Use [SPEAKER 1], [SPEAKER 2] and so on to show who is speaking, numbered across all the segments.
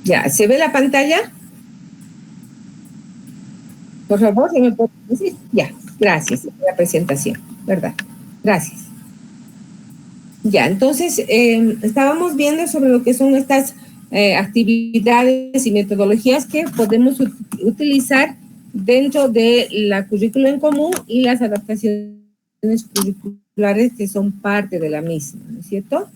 [SPEAKER 1] Ya, ¿se ve la pantalla? Por favor, ¿se me puede decir? Ya, gracias. La presentación, ¿verdad? Gracias. Ya, entonces estábamos viendo sobre lo que son estas actividades y metodologías que podemos utilizar dentro de la currícula en común y las adaptaciones curriculares que son parte de la misma, ¿no es cierto?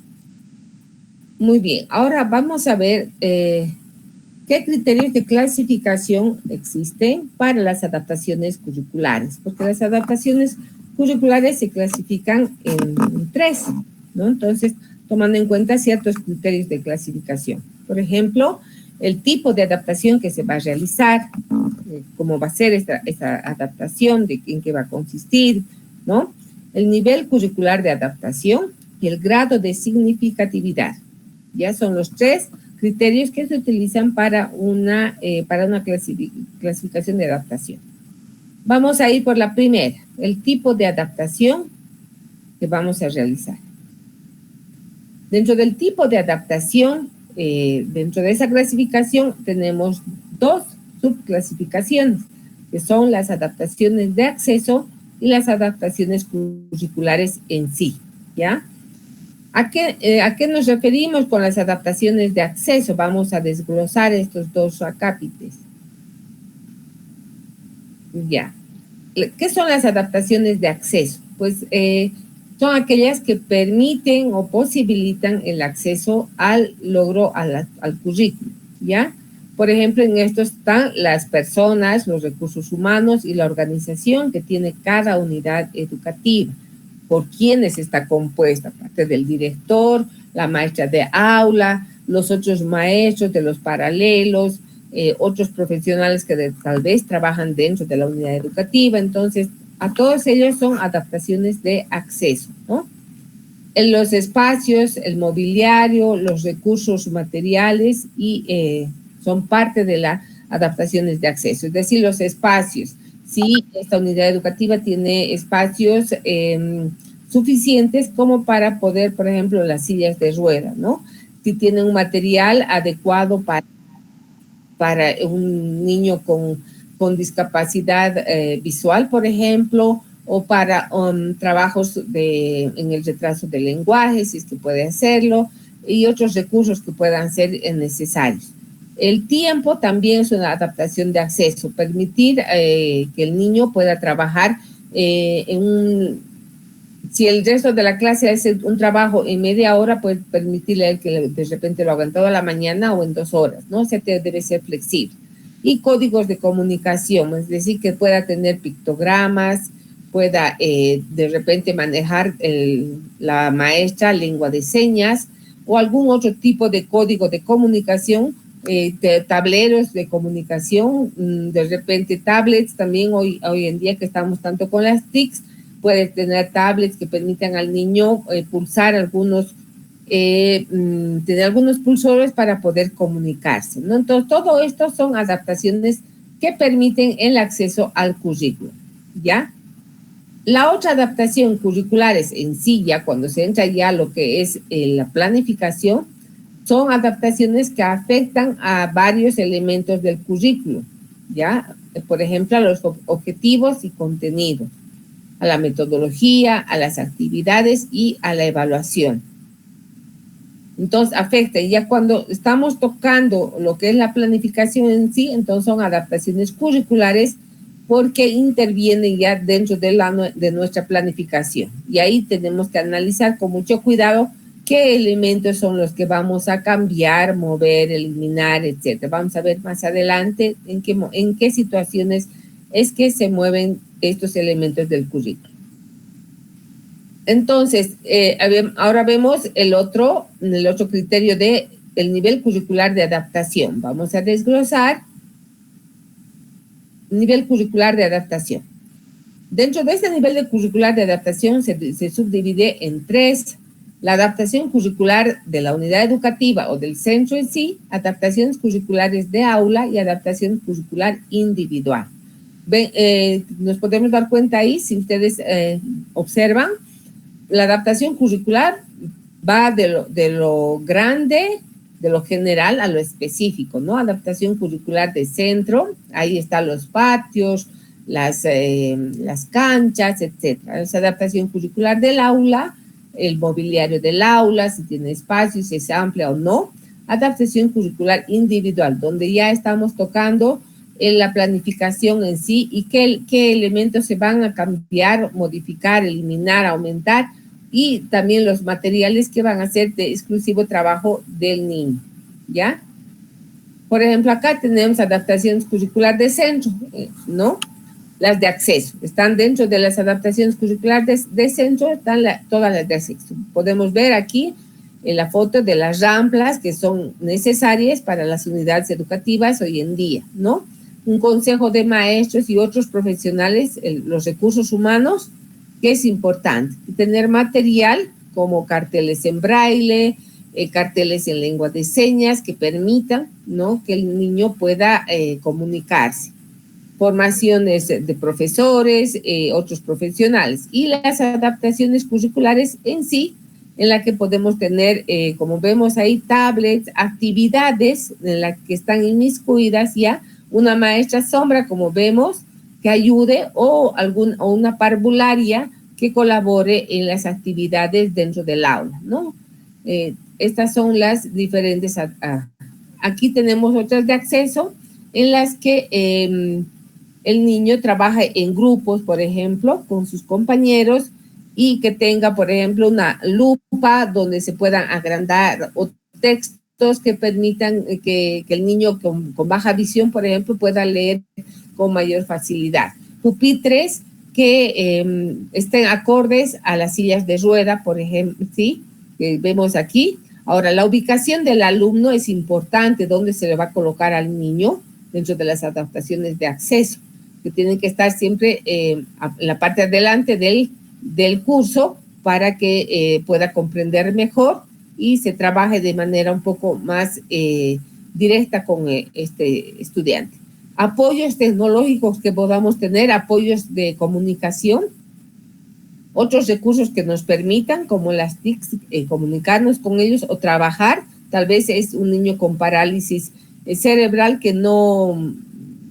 [SPEAKER 1] Muy bien, ahora vamos a ver qué criterios de clasificación existen para las adaptaciones curriculares, porque las adaptaciones curriculares se clasifican en tres, ¿no? Entonces, tomando en cuenta ciertos criterios de clasificación. Por ejemplo, el tipo de adaptación que se va a realizar, cómo va a ser esta adaptación, en qué va a consistir, ¿no? El nivel curricular de adaptación y el grado de significatividad. Ya son los tres criterios que se utilizan para una clasificación de adaptación. Vamos a ir por la primera, el tipo de adaptación que vamos a realizar. Dentro del tipo de adaptación, dentro de esa clasificación tenemos dos subclasificaciones, que son las adaptaciones de acceso y las adaptaciones curriculares en sí, ¿ya? ¿A qué nos referimos con las adaptaciones de acceso? Vamos a desglosar estos dos acápites. Ya. ¿Qué son las adaptaciones de acceso? Pues son aquellas que permiten o posibilitan el acceso al logro, al currículum, ¿ya? Por ejemplo, en esto están las personas, los recursos humanos y la organización que tiene cada unidad educativa. Por quienes está compuesta, aparte del director, la maestra de aula, los otros maestros de los paralelos, otros profesionales que tal vez trabajan dentro de la unidad educativa. Entonces, a todos ellos son adaptaciones de acceso, ¿no? En los espacios, el mobiliario, los recursos materiales y son parte de las adaptaciones de acceso. Es decir, los espacios. Si esta unidad educativa tiene espacios suficientes como para poder, por ejemplo, las sillas de rueda, ¿no? Si tiene un material adecuado para un niño con discapacidad visual, por ejemplo, o para trabajos en el retraso del lenguaje, si es que puede hacerlo, y otros recursos que puedan ser necesarios. El tiempo también es una adaptación de acceso, permitir que el niño pueda trabajar si el resto de la clase hace un trabajo en media hora, pues permitirle a él que de repente lo haga en toda la mañana o en 2 horas, ¿no? O sea, debe ser flexible. Y códigos de comunicación, es decir, que pueda tener pictogramas, pueda de repente manejar la maestra lengua de señas o algún otro tipo de código de comunicación, de tableros de comunicación, de repente tablets también hoy en día que estamos tanto con las TICs, puede tener tablets que permitan al niño pulsar tener algunos pulsores para poder comunicarse, ¿no? Entonces, todo esto son adaptaciones que permiten el acceso al currículo, ¿ya? La otra adaptación curriculares en sí, ya cuando se entra ya a lo que es la planificación, son adaptaciones que afectan a varios elementos del currículo, ¿ya? Por ejemplo, a los objetivos y contenidos, a la metodología, a las actividades y a la evaluación. Entonces afecta, y ya cuando estamos tocando lo que es la planificación en sí, entonces son adaptaciones curriculares porque intervienen ya dentro de nuestra planificación. Y ahí tenemos que analizar con mucho cuidado qué elementos son los que vamos a cambiar, mover, eliminar, etcétera. Vamos a ver más adelante en qué situaciones es que se mueven estos elementos del currículo. Entonces, ahora vemos el otro criterio de el nivel curricular de adaptación. Vamos a desglosar nivel curricular de adaptación. Dentro de este nivel curricular de adaptación se subdivide en tres: la adaptación curricular de la unidad educativa o del centro en sí, adaptaciones curriculares de aula y adaptación curricular individual. Nos podemos dar cuenta ahí, si ustedes observan, la adaptación curricular va de lo grande de lo general a lo específico, ¿no? Adaptación curricular de centro, ahí están los patios, las canchas, etcétera. Es adaptación curricular del aula, el mobiliario del aula, si tiene espacio, si es amplia o no. Adaptación curricular individual, donde ya estamos tocando en la planificación en sí y qué elementos se van a cambiar, modificar, eliminar, aumentar, y también los materiales que van a ser de exclusivo trabajo del niño, ¿ya? Por ejemplo, acá tenemos adaptaciones curricular de centro, ¿no? Las de acceso. Están dentro de las adaptaciones curriculares de centro, están todas las de acceso. Podemos ver aquí en la foto de las ramplas que son necesarias para las unidades educativas hoy en día, ¿no? Un consejo de maestros y otros profesionales, los recursos humanos, que es importante. Tener material como carteles en braille, carteles en lengua de señas que permitan, ¿no?, que el niño pueda comunicarse. Formaciones de profesores, otros profesionales, y las adaptaciones curriculares en sí, en la que podemos tener, como vemos ahí, tablets, actividades en las que están inmiscuidas ya una maestra sombra, como vemos, que ayude, o una parvularia que colabore en las actividades dentro del aula, ¿no? Estas son las diferentes. Aquí tenemos otras de acceso en las que el niño trabaja en grupos, por ejemplo, con sus compañeros, y que tenga, por ejemplo, una lupa donde se puedan agrandar, o textos que permitan que el niño con baja visión, por ejemplo, pueda leer con mayor facilidad. Pupitres que estén acordes a las sillas de rueda, por ejemplo, ¿sí?, que vemos aquí. Ahora, la ubicación del alumno es importante, dónde se le va a colocar al niño dentro de las adaptaciones de acceso, que tienen que estar siempre en la parte de adelante del curso para que pueda comprender mejor y se trabaje de manera un poco más directa con este estudiante. Apoyos tecnológicos que podamos tener, apoyos de comunicación, otros recursos que nos permitan, como las TICs, comunicarnos con ellos o trabajar. Tal vez es un niño con parálisis cerebral que no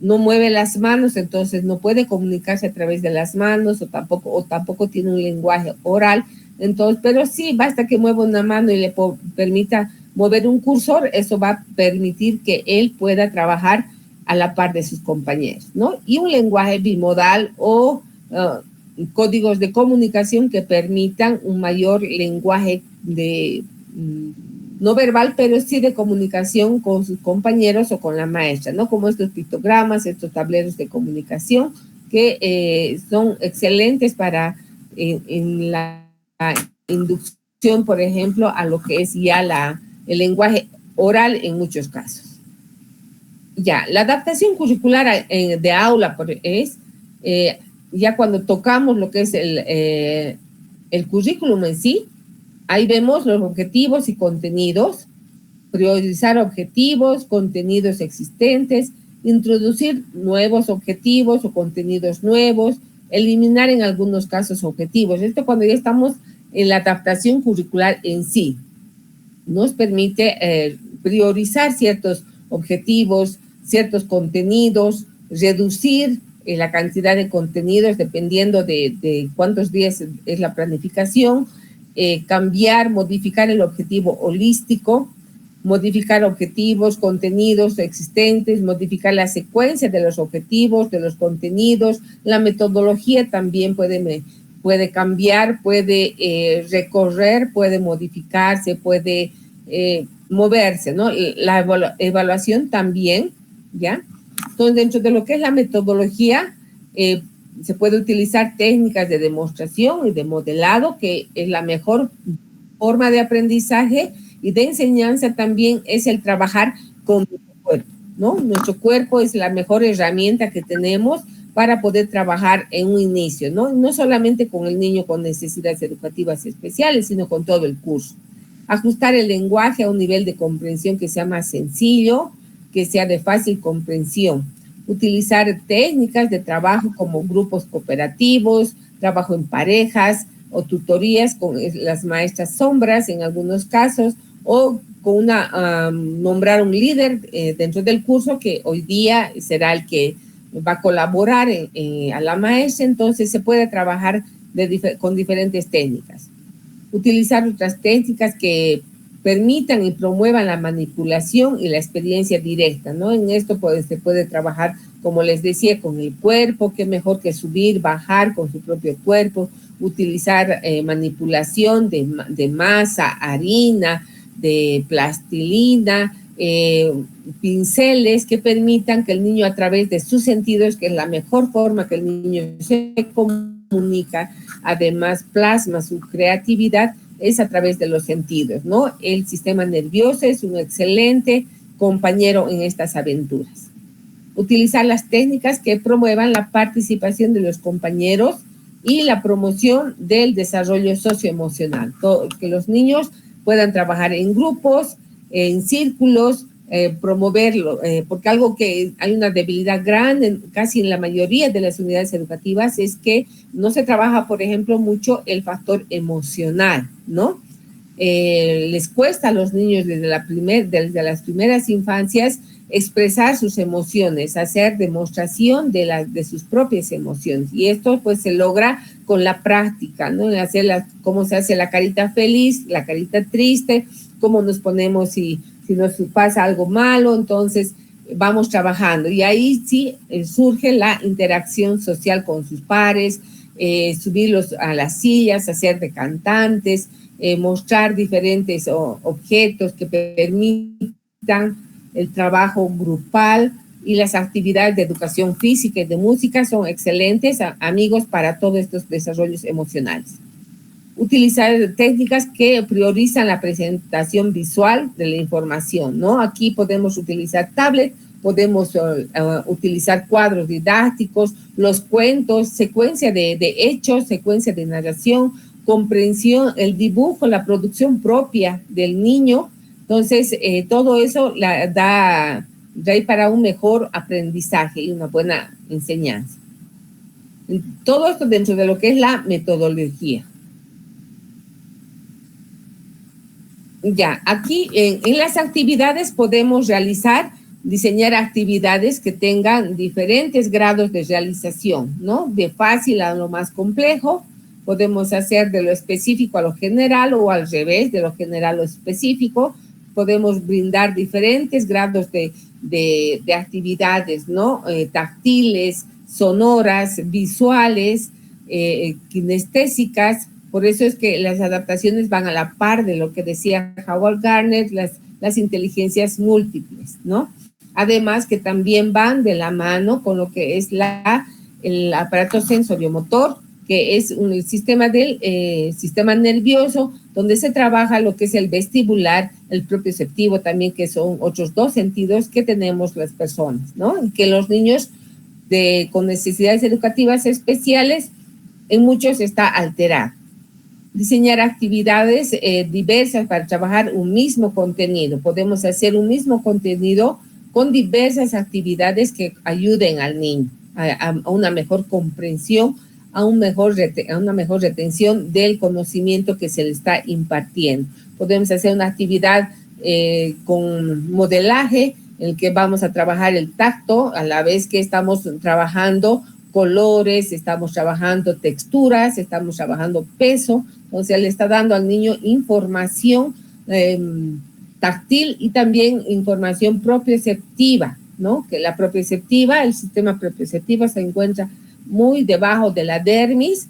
[SPEAKER 1] mueve las manos, entonces no puede comunicarse a través de las manos, o tampoco tiene un lenguaje oral. Entonces, pero sí, basta que mueva una mano y le permita mover un cursor, eso va a permitir que él pueda trabajar a la par de sus compañeros, ¿no? Y un lenguaje bimodal o códigos de comunicación que permitan un mayor lenguaje no verbal, pero sí de comunicación con sus compañeros o con la maestra, ¿no? Como estos pictogramas, estos tableros de comunicación que son excelentes para en la inducción, por ejemplo, a lo que es ya el lenguaje oral en muchos casos. Ya, la adaptación curricular de aula es ya cuando tocamos lo que es el currículum en sí. Ahí vemos los objetivos y contenidos, priorizar objetivos, contenidos existentes, introducir nuevos objetivos o contenidos nuevos, eliminar en algunos casos objetivos. Esto cuando ya estamos en la adaptación curricular en sí. Nos permite priorizar ciertos objetivos, ciertos contenidos, reducir la cantidad de contenidos dependiendo de cuántos días es la planificación, cambiar, modificar el objetivo holístico, modificar objetivos, contenidos existentes, modificar la secuencia de los objetivos, de los contenidos. La metodología también puede cambiar, puede recorrer, puede modificarse, puede moverse, ¿no? La evaluación también, ¿ya? Entonces, dentro de lo que es la metodología, se puede utilizar técnicas de demostración y de modelado, que es la mejor forma de aprendizaje y de enseñanza. También es el trabajar con nuestro cuerpo, ¿no? Nuestro cuerpo es la mejor herramienta que tenemos para poder trabajar en un inicio, ¿no? No solamente con el niño con necesidades educativas especiales, sino con todo el curso. Ajustar el lenguaje a un nivel de comprensión que sea más sencillo, que sea de fácil comprensión. Utilizar técnicas de trabajo como grupos cooperativos, trabajo en parejas o tutorías con las maestras sombras en algunos casos, o nombrar un líder dentro del curso que hoy día será el que va a colaborar a la maestra. Entonces se puede trabajar con diferentes técnicas. Utilizar otras técnicas que permitan y promuevan la manipulación y la experiencia directa, ¿no? En esto se puede trabajar, como les decía, con el cuerpo, que mejor que subir, bajar con su propio cuerpo, utilizar manipulación de masa, harina, de plastilina, pinceles que permitan que el niño, a través de sus sentidos, que es la mejor forma que el niño se comunica, además plasma su creatividad, es a través de los sentidos, ¿no? El sistema nervioso es un excelente compañero en estas aventuras. Utilizar las técnicas que promuevan la participación de los compañeros y la promoción del desarrollo socioemocional, que los niños puedan trabajar en grupos, en círculos, promoverlo, porque algo que hay una debilidad grande casi en la mayoría de las unidades educativas es que no se trabaja, por ejemplo, mucho el factor emocional, ¿no? Les cuesta a los niños desde las primeras infancias expresar sus emociones, hacer demostración de sus propias emociones, y esto pues se logra con la práctica, ¿no? Cómo se hace la carita feliz, la carita triste, cómo nos ponemos si nos pasa algo malo. Entonces vamos trabajando, y ahí sí surge la interacción social con sus pares, subirlos a las sillas, hacer de cantantes, mostrar diferentes objetos que permitan el trabajo grupal, y las actividades de educación física y de música son excelentes amigos para todos estos desarrollos emocionales. Utilizar técnicas que priorizan la presentación visual de la información, ¿no? Aquí podemos utilizar tablet, podemos utilizar cuadros didácticos, los cuentos, secuencia de hechos, secuencia de narración, comprensión, el dibujo, la producción propia del niño. Entonces, todo eso da para un mejor aprendizaje y una buena enseñanza. Todo esto dentro de lo que es la metodología. Ya, aquí en las actividades podemos diseñar actividades que tengan diferentes grados de realización, ¿no? De fácil a lo más complejo. Podemos hacer de lo específico a lo general, o al revés, de lo general a lo específico. Podemos brindar diferentes grados de actividades, ¿no? Táctiles, sonoras, visuales, kinestésicas. Por eso es que las adaptaciones van a la par de lo que decía Howard Gardner, las inteligencias múltiples, ¿no? Además que también van de la mano con lo que es el aparato sensoriomotor, que es el sistema sistema nervioso, donde se trabaja lo que es el vestibular, el propioceptivo también, que son otros dos sentidos que tenemos las personas, ¿no? Y que los niños con necesidades educativas especiales, en muchos está alterado. Diseñar actividades diversas para trabajar un mismo contenido. Podemos hacer un mismo contenido con diversas actividades que ayuden al niño a una mejor comprensión, a una mejor retención del conocimiento que se le está impartiendo. Podemos hacer una actividad con modelaje, en el que vamos a trabajar el tacto, a la vez que estamos trabajando colores, estamos trabajando texturas, estamos trabajando peso. Entonces le está dando al niño información táctil y también información propioceptiva, ¿no? Que la propioceptiva, el sistema propioceptivo se encuentra muy debajo de la dermis,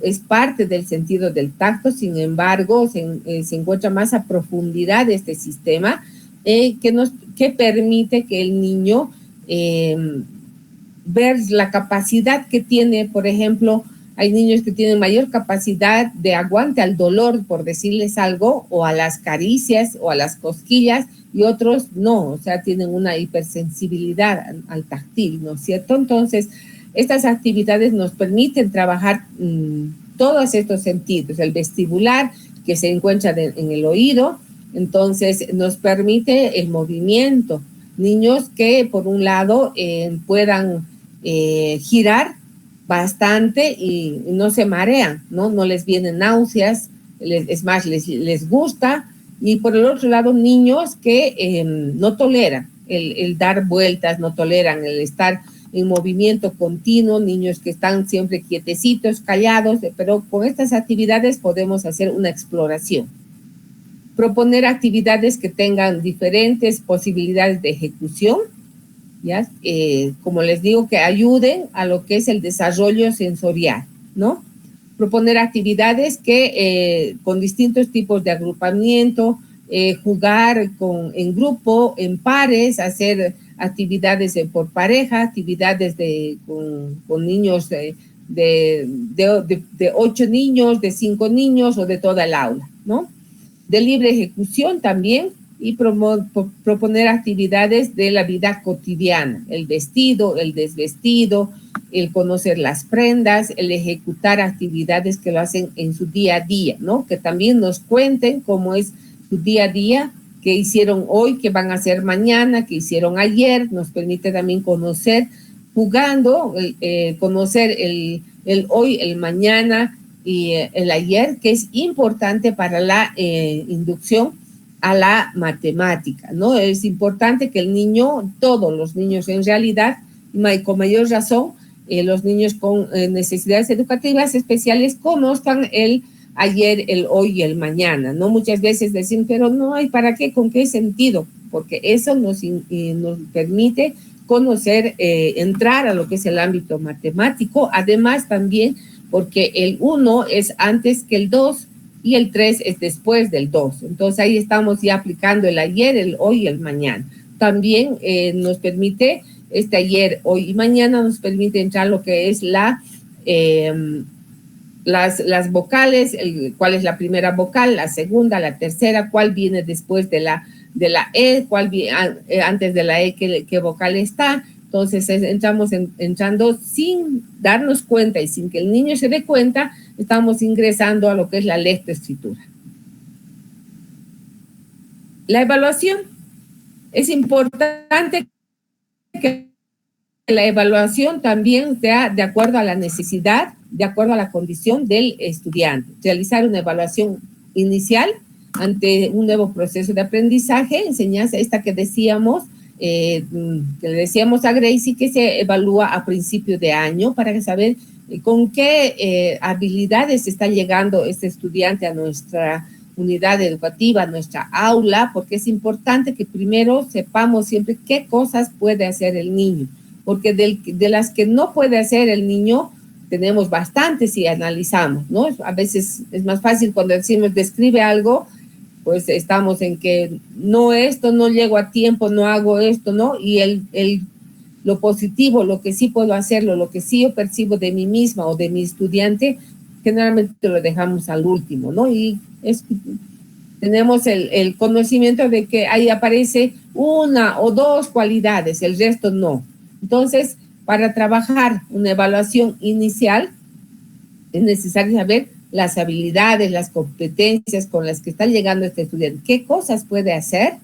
[SPEAKER 1] es parte del sentido del tacto. Sin embargo, se encuentra más a profundidad este sistema que permite que el niño ver la capacidad que tiene. Por ejemplo, hay niños que tienen mayor capacidad de aguante al dolor, por decirles algo, o a las caricias o a las cosquillas, y otros no, o sea, tienen una hipersensibilidad al táctil, ¿no es cierto? Entonces, estas actividades nos permiten trabajar todos estos sentidos, el vestibular, que se encuentra en el oído. Entonces nos permite el movimiento. Niños que por un lado puedan girar bastante y no se marean, ¿no? No les vienen náuseas, es más, les gusta, Y por el otro lado, niños que no toleran el dar vueltas, no toleran el estar en movimiento continuo, niños que están siempre quietecitos, callados, pero con estas actividades podemos hacer una exploración. Proponer actividades que tengan diferentes posibilidades de ejecución, ¿ya? Como les digo, que ayuden a lo que es el desarrollo sensorial, ¿no? Proponer actividades que con distintos tipos de agrupamiento, jugar en grupo, en pares, hacer actividades por pareja, actividades con niños de 8 niños, de 5 niños o de toda el aula, ¿no? De libre ejecución también, y proponer actividades de la vida cotidiana, el vestido, el desvestido, el conocer las prendas, el ejecutar actividades que lo hacen en su día a día, ¿no? Que también nos cuenten cómo es su día a día, qué hicieron hoy, qué van a hacer mañana, qué hicieron ayer. Nos permite también conocer, jugando, conocer el hoy, el mañana y el ayer, que es importante para la inducción a la matemática, ¿no? Es importante que el niño, todos los niños en realidad, con mayor razón, los niños con necesidades educativas especiales conozcan el ayer, el hoy y el mañana, ¿no? Muchas veces decimos, pero no hay para qué, ¿con qué sentido? Porque eso nos permite conocer, entrar a lo que es el ámbito matemático, además también porque el 1 es antes que el 2 y el 3 es después del 2. Entonces ahí estamos ya aplicando el ayer, el hoy y el mañana. También nos permite, este ayer, hoy y mañana nos permite entrar lo que es las vocales, cuál es la primera vocal, la segunda, la tercera, cuál viene después de la E, cuál viene antes de la E, qué vocal está. Entonces entramos entrando sin darnos cuenta y sin que el niño se dé cuenta, estamos ingresando a lo que es la lectoescritura. La evaluación. Es importante que la evaluación también sea de acuerdo a la necesidad, de acuerdo a la condición del estudiante. Realizar una evaluación inicial ante un nuevo proceso de aprendizaje, enseñanza esta que decíamos, que le decíamos a Gracie, que se evalúa a principio de año para saber con qué habilidades está llegando este estudiante a nuestra unidad educativa, a nuestra aula, porque es importante que primero sepamos siempre qué cosas puede hacer el niño, porque de las que no puede hacer el niño, tenemos bastantes si analizamos, ¿no? A veces es más fácil cuando decimos describe algo, pues estamos en que no esto, no llego a tiempo, no hago esto, ¿no? Y lo positivo, lo que sí puedo hacerlo, lo que sí yo percibo de mí misma o de mi estudiante, generalmente lo dejamos al último, ¿no? Y tenemos el conocimiento de que ahí aparece una o dos cualidades, el resto no. Entonces, para trabajar una evaluación inicial, es necesario saber las habilidades, las competencias con las que está llegando este estudiante, qué cosas puede hacer,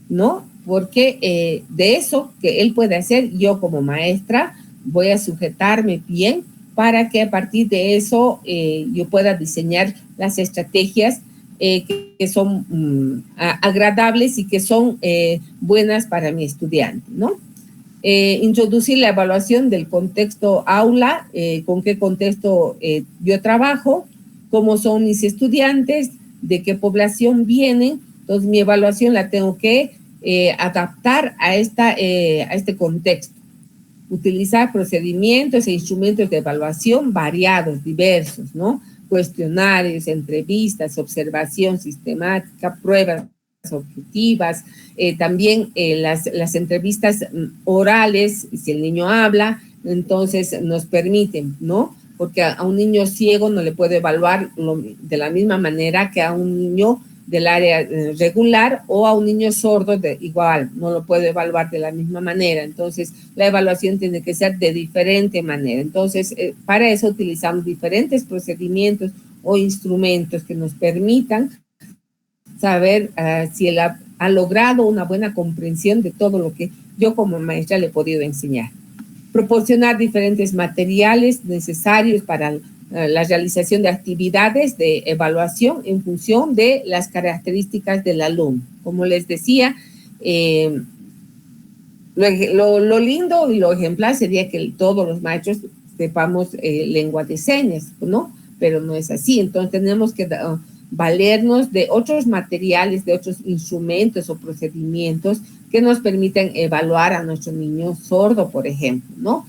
[SPEAKER 1] ¿no? Porque de eso que él puede hacer, yo como maestra voy a sujetarme bien para que a partir de eso yo pueda diseñar las estrategias que son agradables y que son buenas para mi estudiante, ¿no? Introducir la evaluación del contexto aula, con qué contexto yo trabajo, cómo son mis estudiantes, de qué población vienen. Entonces mi evaluación la tengo que adaptar a este contexto. Utilizar procedimientos e instrumentos de evaluación variados, diversos, ¿no? Cuestionarios, entrevistas, observación sistemática, pruebas objetivas, también las entrevistas orales, si el niño habla, entonces nos permiten, ¿no? Porque a un niño ciego no le puedo evaluar de la misma manera que a un niño del área regular, o a un niño sordo igual, no lo puedo evaluar de la misma manera. Entonces, la evaluación tiene que ser de diferente manera. Entonces, para eso utilizamos diferentes procedimientos o instrumentos que nos permitan saber si él ha logrado una buena comprensión de todo lo que yo como maestra le he podido enseñar. Proporcionar diferentes materiales necesarios para la realización de actividades de evaluación en función de las características del alumno. Como les decía, lo lindo y lo ejemplar sería que todos los maestros sepamos lengua de señas, ¿no? Pero no es así. Entonces tenemos que valernos de otros materiales, de otros instrumentos o procedimientos que nos permitan evaluar a nuestro niño sordo, por ejemplo, ¿no?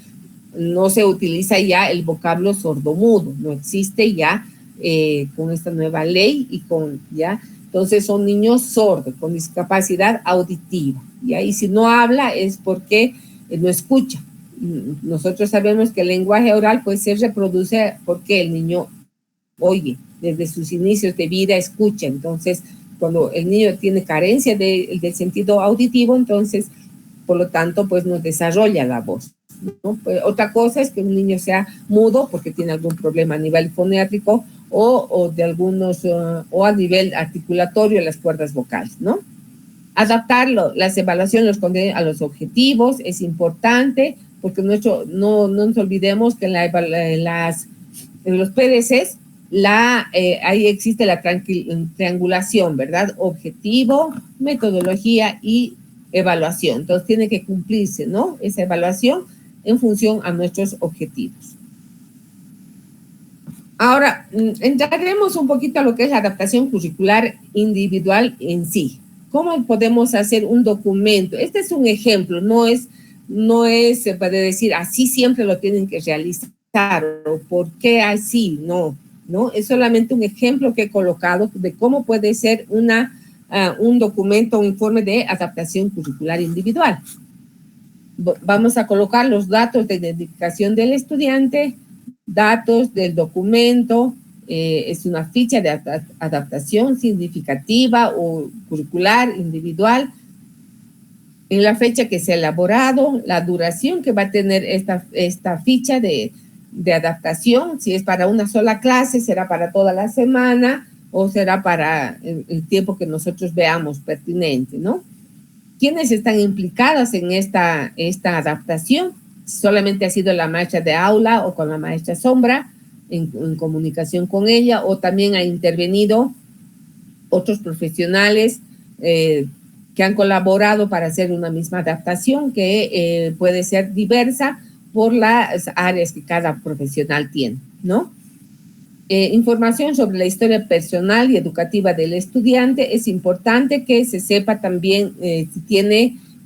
[SPEAKER 1] No se utiliza ya el vocablo sordomudo, no existe ya con esta nueva ley y con ya, entonces son niños sordos con discapacidad auditiva. Y ahí si no habla es porque no escucha. Nosotros sabemos que el lenguaje oral pues se reproduce porque el niño oye, desde sus inicios de vida escucha. Entonces, cuando el niño tiene carencia del sentido auditivo, entonces, por lo tanto, pues no desarrolla la voz, ¿no? Pues, otra cosa es que un niño sea mudo porque tiene algún problema a nivel fonético o de algunos, o a nivel articulatorio de las cuerdas vocales, ¿no? Adaptarlo, las evaluaciones, los contenidos a los objetivos es importante porque no nos olvidemos que en los PDCs ahí existe la triangulación, ¿verdad? Objetivo, metodología y evaluación. Entonces tiene que cumplirse, ¿no? Esa evaluación en función a nuestros objetivos. Ahora, entraremos un poquito a lo que es la adaptación curricular individual en sí. ¿Cómo podemos hacer un documento? Este es un ejemplo, no es para decir así siempre lo tienen que realizar o por qué así, no, es solamente un ejemplo que he colocado de cómo puede ser un documento, un informe de adaptación curricular individual. Vamos a colocar los datos de identificación del estudiante, datos del documento, es una ficha de adaptación significativa o curricular individual, en la fecha que se ha elaborado, la duración que va a tener esta ficha de adaptación, si es para una sola clase, será para toda la semana o será para el tiempo que nosotros veamos pertinente, ¿no? ¿Quiénes están implicadas en esta adaptación? Solamente ha sido la maestra de aula o con la maestra Sombra en comunicación con ella, o también ha intervenido otros profesionales que han colaborado para hacer una misma adaptación que puede ser diversa por las áreas que cada profesional tiene, ¿no? Información sobre la historia personal y educativa del estudiante. Es importante que se sepa también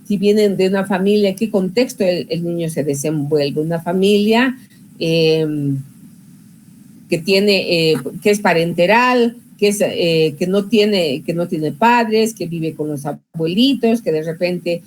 [SPEAKER 1] si vienen de una familia, qué contexto el niño se desenvuelve. Una familia que es parenteral, que no tiene padres, que vive con los abuelitos, que de repente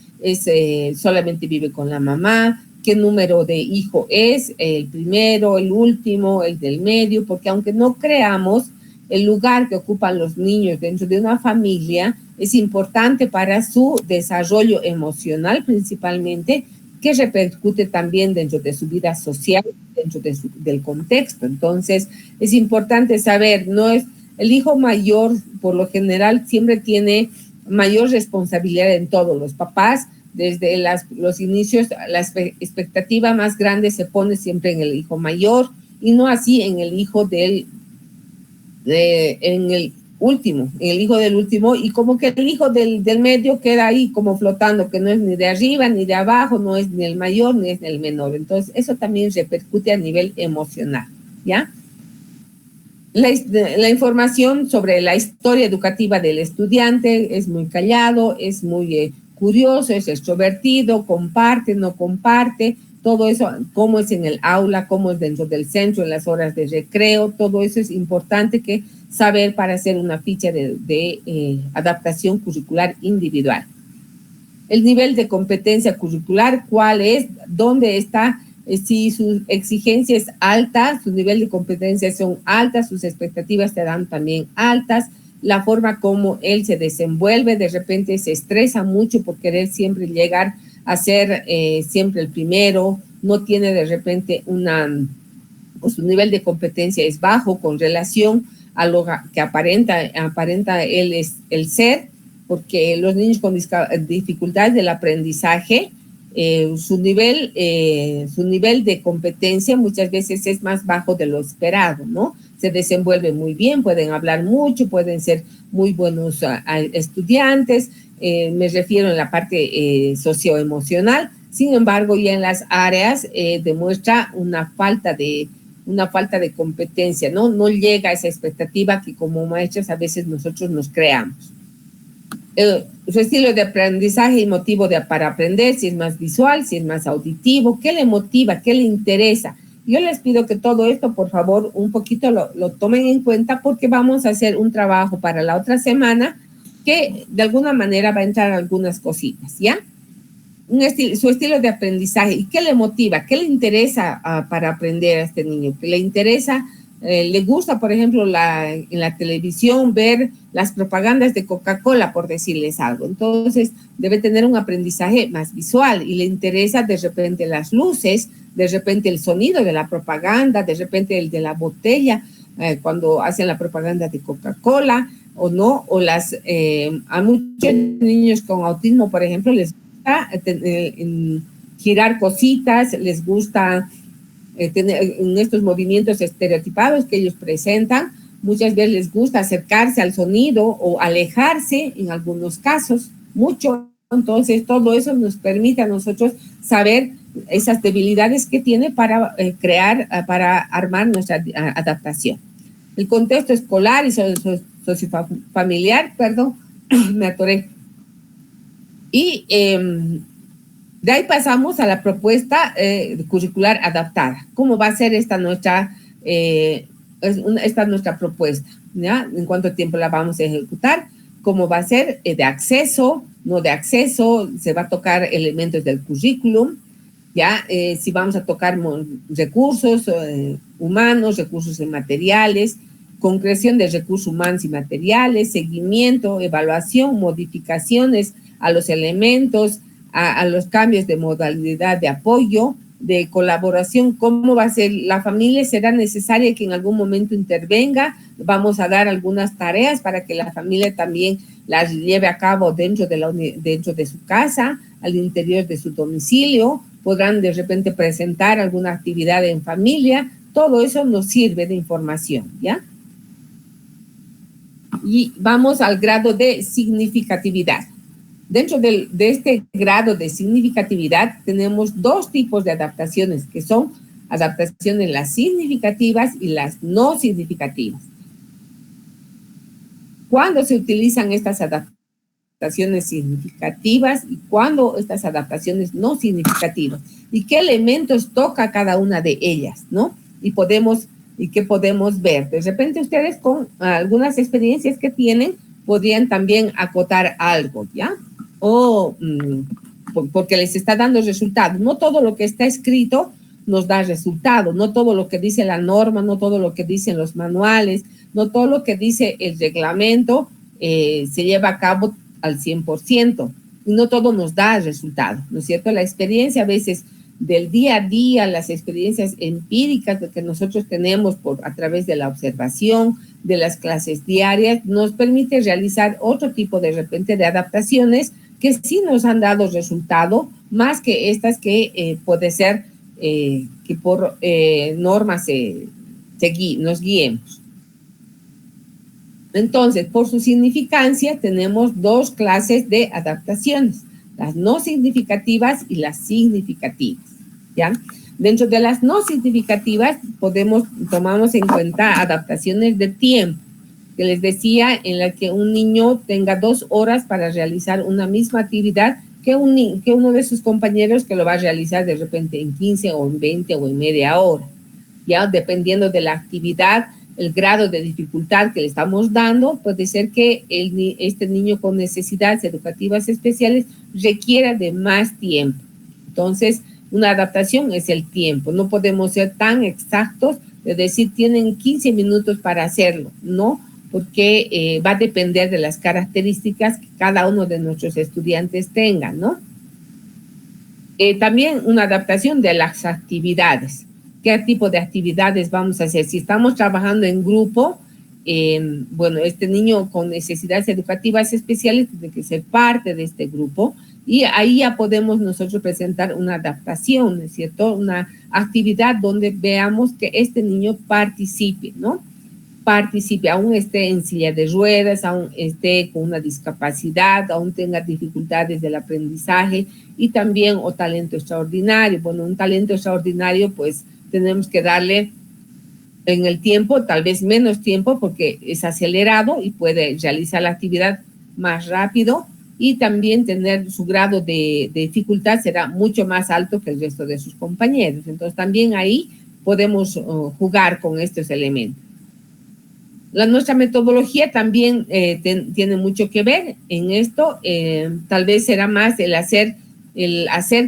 [SPEAKER 1] solamente vive con la mamá, qué número de hijo es, el primero, el último, el del medio, porque aunque no creamos, el lugar que ocupan los niños dentro de una familia es importante para su desarrollo emocional principalmente, que repercute también dentro de su vida social, dentro del contexto. Entonces, es importante saber, el hijo mayor, por lo general, siempre tiene mayor responsabilidad en todo. Los papás, desde los inicios, la expectativa más grande se pone siempre en el hijo mayor y no así en el hijo en el hijo del último, y como que el hijo del medio queda ahí como flotando, que no es ni de arriba ni de abajo, no es ni el mayor ni es el menor. Entonces, eso también repercute a nivel emocional, ¿ya? La información sobre la historia educativa del estudiante es muy callado, es muy curioso, es extrovertido, comparte, no comparte, todo eso, cómo es en el aula, cómo es dentro del centro, en las horas de recreo, todo eso es importante que saber para hacer una ficha de adaptación curricular individual. El nivel de competencia curricular, ¿cuál es? ¿Dónde está? Si su exigencia es alta, su nivel de competencia son altas, sus expectativas serán también altas, la forma como él se desenvuelve, de repente se estresa mucho por querer siempre llegar a ser siempre el primero, no tiene de repente pues su nivel de competencia es bajo con relación a lo que aparenta él es el ser, porque los niños con dificultades del aprendizaje su nivel de competencia muchas veces es más bajo de lo esperado, ¿no? Se desenvuelven muy bien, pueden hablar mucho, pueden ser muy buenos estudiantes, me refiero en la parte socioemocional. Sin embargo, ya en las áreas demuestra una falta de competencia, ¿no? No llega a esa expectativa que como maestros a veces nosotros nos creamos. Su estilo de aprendizaje y motivo para aprender, si es más visual, si es más auditivo, qué le motiva, qué le interesa. Yo les pido que todo esto, por favor, un poquito lo tomen en cuenta porque vamos a hacer un trabajo para la otra semana que de alguna manera va a entrar algunas cositas, ¿ya? Su estilo de aprendizaje y qué le motiva, qué le interesa para aprender a este niño, qué le interesa. Le gusta, por ejemplo, en la televisión ver las propagandas de Coca-Cola, por decirles algo. Entonces, debe tener un aprendizaje más visual y le interesa de repente las luces, de repente el sonido de la propaganda, de repente el de la botella, cuando hacen la propaganda de Coca-Cola o no, o a muchos niños con autismo, por ejemplo, les gusta girar cositas, les gusta tener en estos movimientos estereotipados que ellos presentan, muchas veces les gusta acercarse al sonido o alejarse en algunos casos, mucho. Entonces, todo eso nos permite a nosotros saber esas debilidades que tiene para para armar nuestra adaptación. El contexto escolar y sociofamiliar, perdón, me atoré. Y de ahí pasamos a la propuesta curricular adaptada. ¿Cómo va a ser esta nuestra propuesta? ¿Ya? ¿En cuánto tiempo la vamos a ejecutar? ¿Cómo va a ser? De acceso, no de acceso, se va a tocar elementos del currículum, ¿ya? Si vamos a tocar recursos humanos, recursos materiales, concreción de recursos humanos y materiales, seguimiento, evaluación, modificaciones a los elementos, a los cambios de modalidad de apoyo, de colaboración. ¿Cómo va a ser? La familia será necesaria que en algún momento intervenga. Vamos a dar algunas tareas para que la familia también las lleve a cabo dentro de su casa, al interior de su domicilio. Podrán de repente presentar alguna actividad en familia. Todo eso nos sirve de información, ¿ya? Y vamos al grado de significatividad. Dentro de este grado de significatividad tenemos dos tipos de adaptaciones, que son adaptaciones las significativas y las no significativas. ¿Cuándo se utilizan estas adaptaciones significativas y cuándo estas adaptaciones no significativas? ¿Y qué elementos toca cada una de ellas, no? ¿Y qué podemos ver? De repente ustedes con algunas experiencias que tienen podrían también acotar algo, ¿ya? O porque les está dando resultados. No todo lo que está escrito nos da resultado, no todo lo que dice la norma, no todo lo que dicen los manuales, no todo lo que dice el reglamento se lleva a cabo al 100%, y no todo nos da resultado, ¿no es cierto? La experiencia a veces del día a día, las experiencias empíricas que nosotros tenemos a través de la observación, de las clases diarias, nos permite realizar otro tipo de repente de adaptaciones que sí nos han dado resultado, más que estas que puede ser que por normas nos guiemos. Entonces, por su significancia, tenemos dos clases de adaptaciones, las no significativas y las significativas, ¿ya? Dentro de las no significativas tomamos en cuenta adaptaciones de tiempo, que les decía, en la que un niño tenga 2 horas para realizar una misma actividad que uno de sus compañeros que lo va a realizar de repente en 15 o en 20 o en media hora, ya dependiendo de la actividad, el grado de dificultad que le estamos dando, puede ser que este niño con necesidades educativas especiales requiera de más tiempo. Entonces, una adaptación es el tiempo. No podemos ser tan exactos de decir tienen 15 minutos para hacerlo, ¿no? Porque va a depender de las características que cada uno de nuestros estudiantes tenga, ¿no? También una adaptación de las actividades. ¿Qué tipo de actividades vamos a hacer? Si estamos trabajando en grupo, bueno, este niño con necesidades educativas especiales tiene que ser parte de este grupo. Y ahí ya podemos nosotros presentar una adaptación, ¿no es cierto? Una actividad donde veamos que este niño participe, ¿no? Participe, aún esté en silla de ruedas, aún esté con una discapacidad, aún tenga dificultades del aprendizaje y también o talento extraordinario. Bueno, un talento extraordinario pues tenemos que darle en el tiempo, tal vez menos tiempo porque es acelerado y puede realizar la actividad más rápido y también tener su grado de dificultad será mucho más alto que el resto de sus compañeros. Entonces también ahí podemos jugar con estos elementos. Nuestra metodología también tiene mucho que ver en esto, tal vez será más el hacer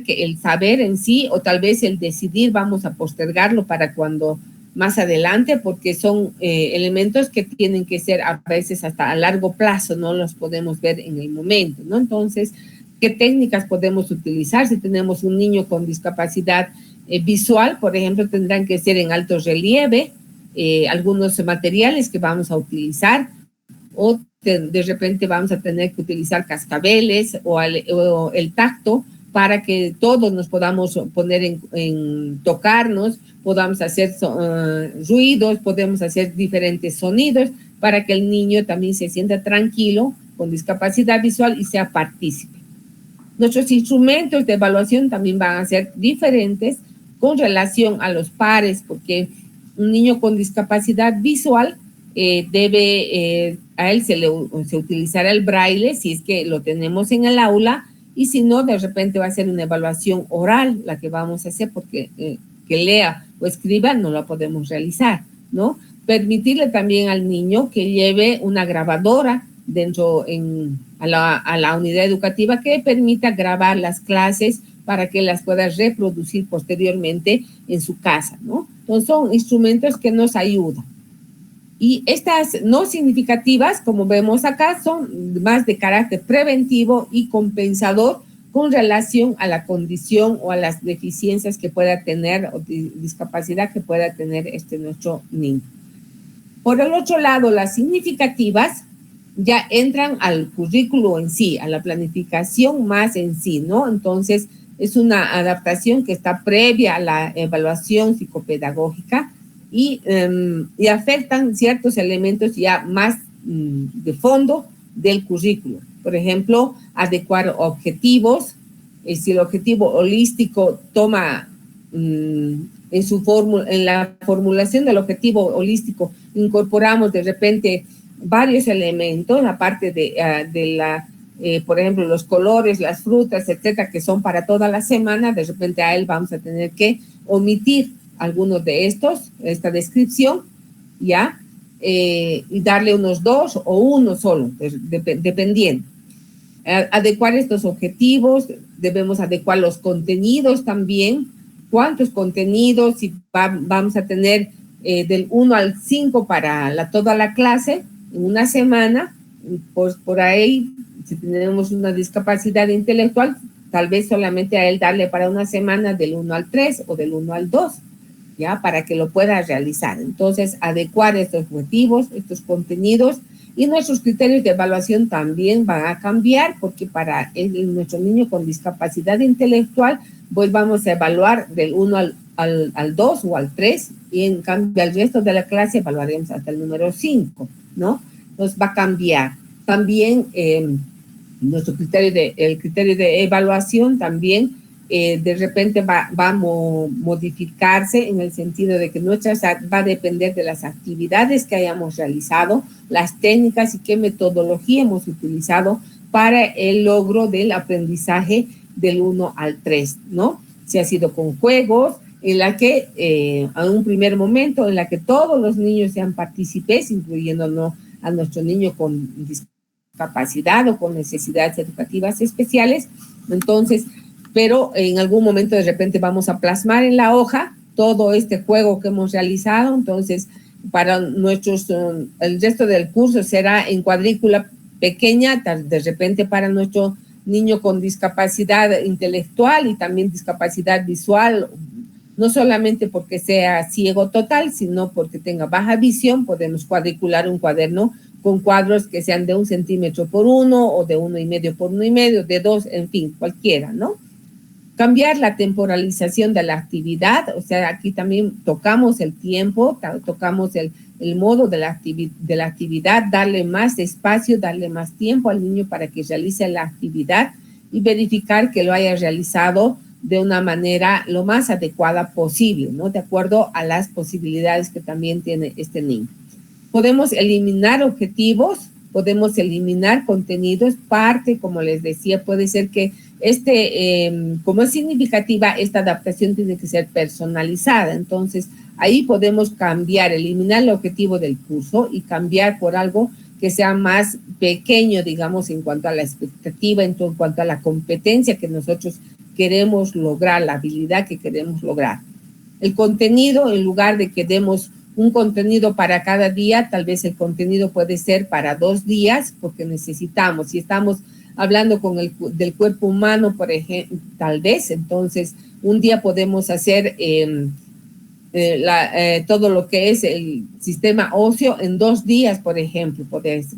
[SPEAKER 1] que el saber en sí, o tal vez el decidir vamos a postergarlo para cuando más adelante, porque son elementos que tienen que ser a veces hasta a largo plazo, no los podemos ver en el momento, ¿no? Entonces, ¿qué técnicas podemos utilizar? Si tenemos un niño con discapacidad visual, por ejemplo, tendrán que ser en alto relieve, algunos materiales que vamos a utilizar, o de repente vamos a tener que utilizar cascabeles o el tacto para que todos nos podamos poner en tocarnos, podamos hacer ruidos, podemos hacer diferentes sonidos para que el niño también se sienta tranquilo con discapacidad visual y sea partícipe. Nuestros instrumentos de evaluación también van a ser diferentes con relación a los pares, porque un niño con discapacidad visual a él se utilizará el braille si es que lo tenemos en el aula, y si no, de repente va a ser una evaluación oral la que vamos a hacer, porque que lea o escriba no la podemos realizar, ¿no? Permitirle también al niño que lleve una grabadora a la unidad educativa que permita grabar las clases para que las pueda reproducir posteriormente en su casa, ¿no? Entonces son instrumentos que nos ayudan. Y estas no significativas, como vemos acá, son más de carácter preventivo y compensador con relación a la condición o a las deficiencias que pueda tener o discapacidad que pueda tener nuestro niño. Por el otro lado, las significativas ya entran al currículo en sí, a la planificación más en sí, ¿no? Entonces, es una adaptación que está previa a la evaluación psicopedagógica y afectan ciertos elementos ya más de fondo del currículo. Por ejemplo, adecuar objetivos. Si el objetivo holístico toma en la formulación del objetivo holístico, incorporamos de repente varios elementos, aparte por ejemplo, los colores, las frutas, etcétera, que son para toda la semana. De repente a él vamos a tener que omitir algunos de esta descripción, ¿ya? Y darle unos 2 o 1 solo, dependiendo. Adecuar estos objetivos, debemos adecuar los contenidos también. ¿Cuántos contenidos? Si vamos a tener del 1 al 5 para toda la clase en una semana, pues por ahí, si tenemos una discapacidad intelectual, tal vez solamente a él darle para una semana del 1 al 3 o del 1 al 2, ¿ya? Para que lo pueda realizar. Entonces, adecuar estos objetivos, estos contenidos, y nuestros criterios de evaluación también van a cambiar, porque para nuestro niño con discapacidad intelectual, pues vamos a evaluar del 1 al 2 o al 3, y en cambio al resto de la clase evaluaremos hasta el número 5, ¿no? Entonces va a cambiar. También el criterio de evaluación también de repente va a modificarse en el sentido de que va a depender de las actividades que hayamos realizado, las técnicas y qué metodología hemos utilizado para el logro del aprendizaje del 1 al 3, ¿no? Si ha sido con juegos, en la que en un primer momento en la que todos los niños sean partícipes, incluyendo a nuestro niño con discapacidad o con necesidades educativas especiales. Entonces, pero en algún momento de repente vamos a plasmar en la hoja todo este juego que hemos realizado. Entonces, para el resto del curso será en cuadrícula pequeña, de repente para nuestro niño con discapacidad intelectual y también discapacidad visual, no solamente porque sea ciego total, sino porque tenga baja visión, podemos cuadricular un cuaderno con cuadros que sean de 1 centímetro por 1 o de 1,5 por 1,5, de 2, en fin, cualquiera, ¿no? Cambiar la temporalización de la actividad, o sea, aquí también tocamos el tiempo, tocamos el modo de la actividad, darle más espacio, darle más tiempo al niño para que realice la actividad y verificar que lo haya realizado de una manera lo más adecuada posible, ¿no? De acuerdo a las posibilidades que también tiene este niño. Podemos eliminar objetivos, podemos eliminar contenidos, parte, como les decía, puede ser que como es significativa, esta adaptación tiene que ser personalizada. Entonces, ahí podemos cambiar, eliminar el objetivo del curso y cambiar por algo que sea más pequeño, digamos, en cuanto a la expectativa, en cuanto a la competencia que nosotros queremos lograr, la habilidad que queremos lograr. El contenido, en lugar de que demos un contenido para cada día, tal vez el contenido puede ser para 2 días, porque necesitamos, si estamos hablando del cuerpo humano, por ejemplo, tal vez, entonces un día podemos hacer todo lo que es el sistema óseo en 2 días, por ejemplo,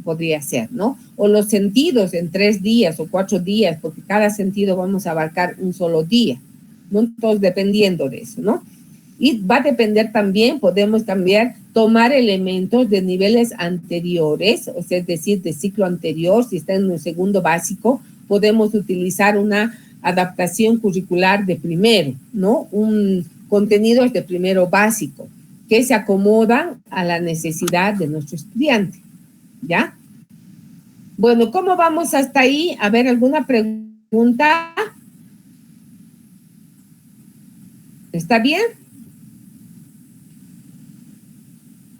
[SPEAKER 1] podría ser, ¿no? O los sentidos en 3 días o 4 días, porque cada sentido vamos a abarcar un solo día, ¿no? Entonces, dependiendo de eso, ¿no? Y va a depender también, podemos cambiar, tomar elementos de niveles anteriores, o sea, es decir, de ciclo anterior, si está en el segundo básico, podemos utilizar una adaptación curricular de primero, ¿no? Contenidos de primero básico, que se acomodan a la necesidad de nuestro estudiante, ¿ya? Bueno, ¿cómo vamos hasta ahí? A ver, ¿alguna pregunta? ¿Está bien?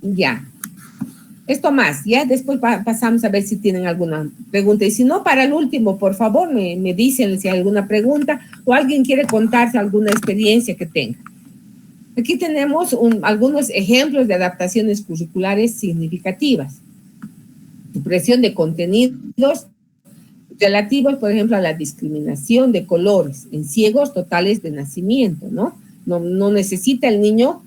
[SPEAKER 1] Ya. Esto más, ya después pasamos a ver si tienen alguna pregunta. Y si no, para el último, por favor, me dicen si hay alguna pregunta o alguien quiere contarse alguna experiencia que tenga. Aquí tenemos algunos ejemplos de adaptaciones curriculares significativas. Supresión de contenidos relativos, por ejemplo, a la discriminación de colores en ciegos totales de nacimiento, ¿no? No necesita el niño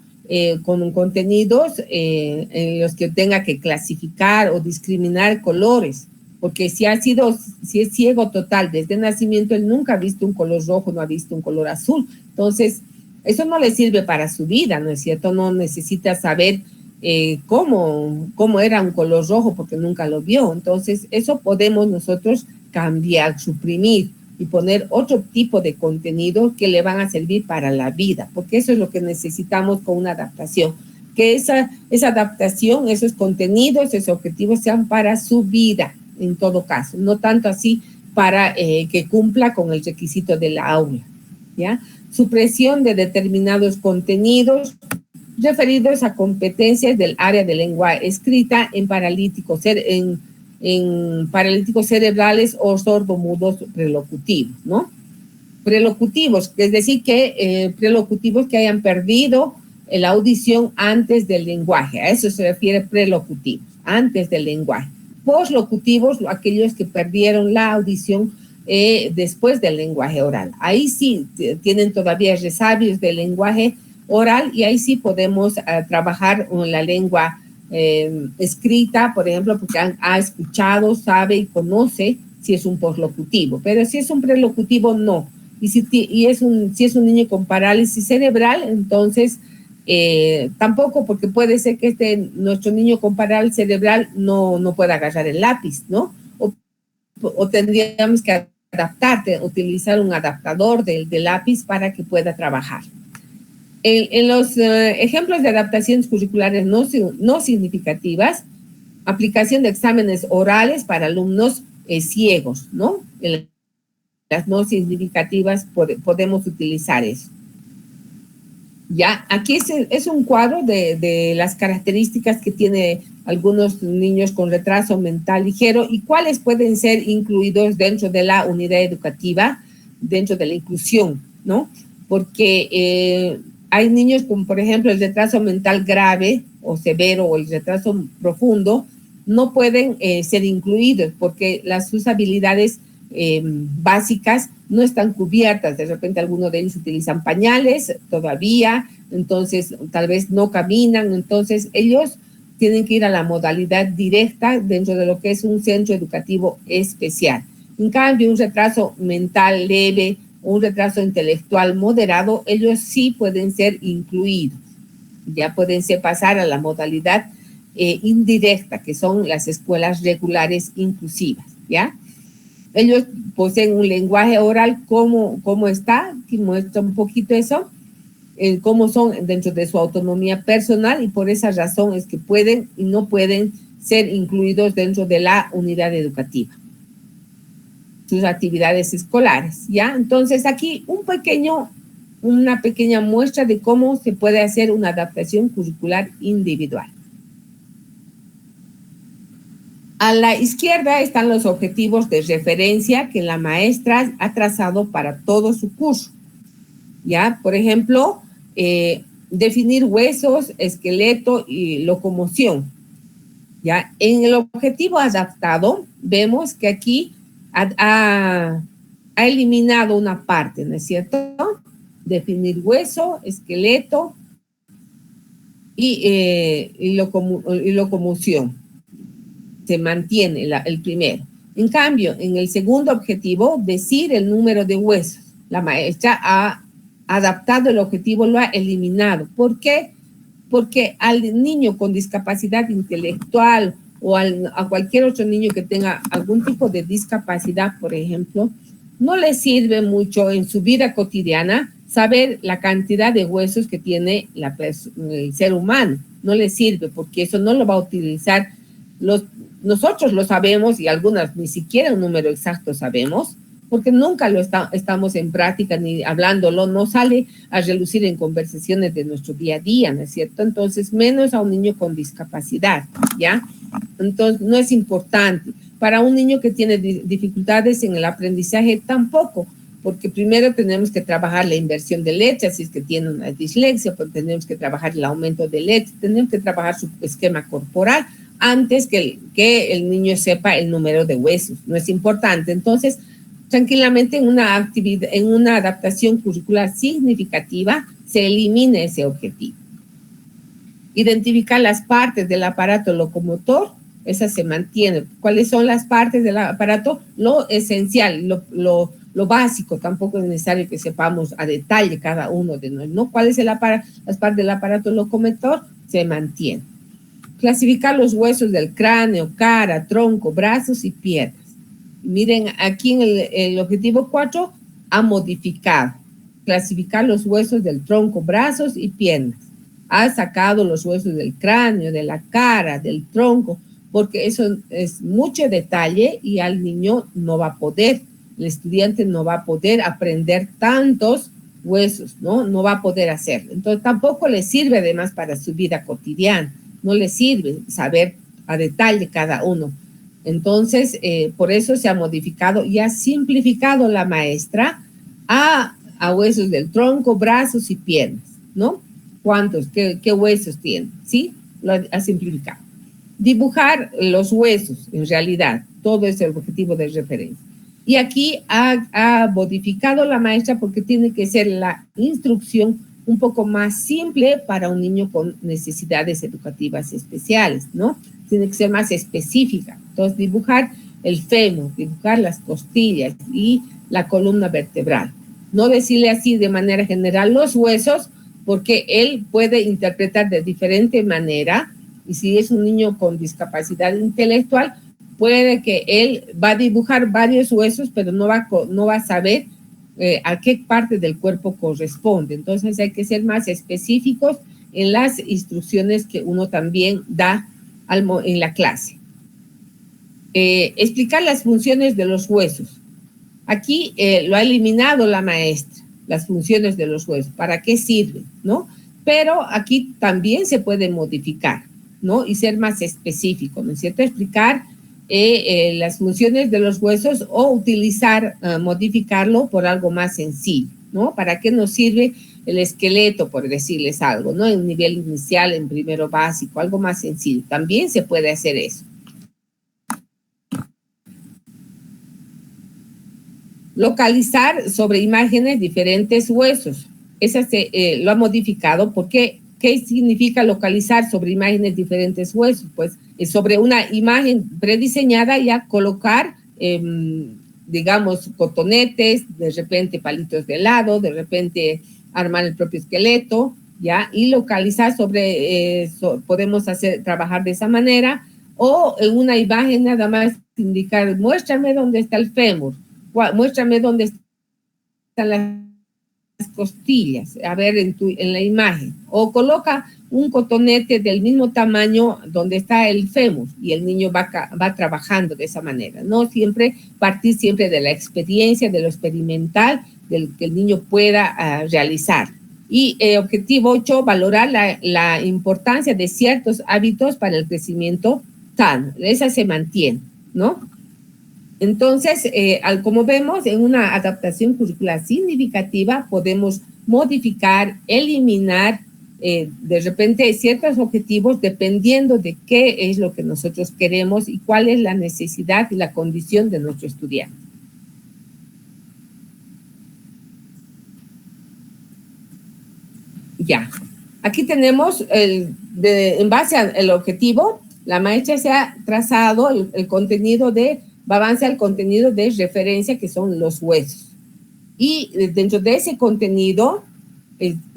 [SPEAKER 1] con contenidos en los que tenga que clasificar o discriminar colores, porque si es ciego total desde nacimiento, él nunca ha visto un color rojo, no ha visto un color azul. Entonces, eso no le sirve para su vida, ¿no es cierto? No necesita saber cómo era un color rojo porque nunca lo vio. Entonces, eso podemos nosotros cambiar, suprimir y poner otro tipo de contenido que le van a servir para la vida, porque eso es lo que necesitamos con una adaptación, que esa adaptación, esos contenidos, esos objetivos sean para su vida, en todo caso, no tanto así para que cumpla con el requisito de la aula, ¿ya? Supresión de determinados contenidos referidos a competencias del área de lengua escrita en paralíticos cerebrales o sordomudos prelocutivos, ¿no? Prelocutivos, es decir, que prelocutivos que hayan perdido la audición antes del lenguaje, a eso se refiere prelocutivos, antes del lenguaje. Postlocutivos, aquellos que perdieron la audición después del lenguaje oral. Ahí sí tienen todavía resabios del lenguaje oral y ahí sí podemos trabajar con la lengua escrita, por ejemplo, porque ha escuchado, sabe y conoce si es un poslocutivo, pero si es un prelocutivo, no. Y si es un niño con parálisis cerebral, entonces tampoco, porque puede ser que nuestro niño con parálisis cerebral no pueda agarrar el lápiz, ¿no? O tendríamos que utilizar un adaptador del lápiz para que pueda trabajar. En los ejemplos de adaptaciones curriculares no significativas, aplicación de exámenes orales para alumnos ciegos, ¿no? En las no significativas podemos utilizar eso. Ya, aquí es un cuadro de las características que tiene algunos niños con retraso mental ligero y cuáles pueden ser incluidos dentro de la unidad educativa, dentro de la inclusión, ¿no? Porque hay niños con, por ejemplo, el retraso mental grave o severo o el retraso profundo, no pueden ser incluidos porque sus habilidades básicas no están cubiertas. De repente algunos de ellos utilizan pañales todavía, entonces tal vez no caminan, entonces ellos tienen que ir a la modalidad directa dentro de lo que es un centro educativo especial. En cambio, un retraso mental leve, un retraso intelectual moderado, ellos sí pueden ser incluidos. Ya pueden pasar a la modalidad indirecta, que son las escuelas regulares inclusivas, ¿ya? Ellos poseen un lenguaje oral, ¿cómo está? Que muestra un poquito eso, cómo son dentro de su autonomía personal, y por esa razón es que pueden y no pueden ser incluidos dentro de la unidad educativa, sus actividades escolares, ¿ya? Entonces aquí una pequeña muestra de cómo se puede hacer una adaptación curricular individual. A la izquierda están los objetivos de referencia que la maestra ha trazado para todo su curso, ¿ya? Por ejemplo, definir huesos, esqueleto y locomoción, ¿ya? En el objetivo adaptado, vemos que aquí ha eliminado una parte, ¿no es cierto? Definir hueso, esqueleto y locomoción. Se mantiene el primero. En cambio, en el segundo objetivo, decir el número de huesos. La maestra ha adaptado el objetivo, lo ha eliminado. ¿Por qué? Porque al niño con discapacidad intelectual o a cualquier otro niño que tenga algún tipo de discapacidad, por ejemplo, no le sirve mucho en su vida cotidiana saber la cantidad de huesos que tiene el ser humano. No le sirve porque eso no lo va a utilizar. Nosotros lo sabemos y algunas ni siquiera un número exacto sabemos, porque nunca lo estamos en práctica ni hablándolo, no sale a relucir en conversaciones de nuestro día a día, ¿no es cierto? Entonces, menos a un niño con discapacidad, ¿ya? Entonces, no es importante. Para un niño que tiene dificultades en el aprendizaje, tampoco, porque primero tenemos que trabajar la inversión de leche, si es que tiene una dislexia, pues tenemos que trabajar el aumento de leche, tenemos que trabajar su esquema corporal antes que el niño sepa el número de huesos. No es importante. Entonces, tranquilamente en una adaptación curricular significativa se elimina ese objetivo. Identificar las partes del aparato locomotor, esa se mantiene. ¿Cuáles son las partes del aparato? Lo esencial, lo básico, tampoco es necesario que sepamos a detalle cada uno de nosotros, ¿no? ¿Cuáles son las partes del aparato locomotor? Se mantiene. Clasificar los huesos del cráneo, cara, tronco, brazos y piernas. Miren, aquí en el objetivo 4 ha modificado. Clasificar los huesos del tronco, brazos y piernas. Ha sacado los huesos del cráneo, de la cara, del tronco, porque eso es mucho detalle y al niño no va a poder, el estudiante no va a poder aprender tantos huesos, ¿no? No va a poder hacerlo. Entonces tampoco le sirve además para su vida cotidiana. No le sirve saber a detalle cada uno. Entonces, por eso se ha modificado y ha simplificado la maestra a huesos del tronco, brazos y piernas, ¿no? ¿Cuántos? ¿Qué huesos tienen? ¿Sí? Lo ha simplificado. Dibujar los huesos, en realidad, todo es el objetivo de referencia. Y aquí ha modificado la maestra porque tiene que ser la instrucción un poco más simple para un niño con necesidades educativas especiales, ¿no? Tiene que ser más específica. Entonces, dibujar el fémur, dibujar las costillas y la columna vertebral. No decirle así de manera general los huesos, porque él puede interpretar de diferente manera, y si es un niño con discapacidad intelectual, puede que él va a dibujar varios huesos, pero no va a saber a qué parte del cuerpo corresponde. Entonces hay que ser más específicos en las instrucciones que uno también da en la clase. Explicar las funciones de los huesos. Aquí lo ha eliminado la maestra, las funciones de los huesos, ¿para qué sirven? ¿No? Pero aquí también se puede modificar, ¿no? Y ser más específico, ¿no es cierto? Explicar las funciones de los huesos o utilizar, modificarlo por algo más sencillo, ¿no? ¿Para qué nos sirve el esqueleto, por decirles algo, ¿no? En nivel inicial, en primero básico, algo más sencillo. También se puede hacer eso. Localizar sobre imágenes diferentes huesos. Esa lo ha modificado porque ¿Qué significa localizar sobre imágenes diferentes huesos? Pues sobre una imagen prediseñada ya colocar, digamos, cotonetes, de repente palitos de helado, de repente armar el propio esqueleto, ¿ya? Y localizar sobre, podemos trabajar de esa manera, o en una imagen nada más indicar, muéstrame dónde está el fémur, muéstrame dónde están las costillas, a ver en la imagen, o coloca un cotonete del mismo tamaño donde está el fémur y el niño va trabajando de esa manera, no siempre partir siempre de la experiencia, de lo experimental, del que el niño pueda realizar. Y objetivo 8, valorar la importancia de ciertos hábitos para el crecimiento sano, esa se mantiene, ¿no? Entonces, como vemos, en una adaptación curricular significativa podemos modificar, eliminar de repente ciertos objetivos dependiendo de qué es lo que nosotros queremos y cuál es la necesidad y la condición de nuestro estudiante. Ya, aquí tenemos, en base al objetivo, la maestra se ha trazado el contenido va a avanzar el contenido de referencia, que son los huesos. Y dentro de ese contenido,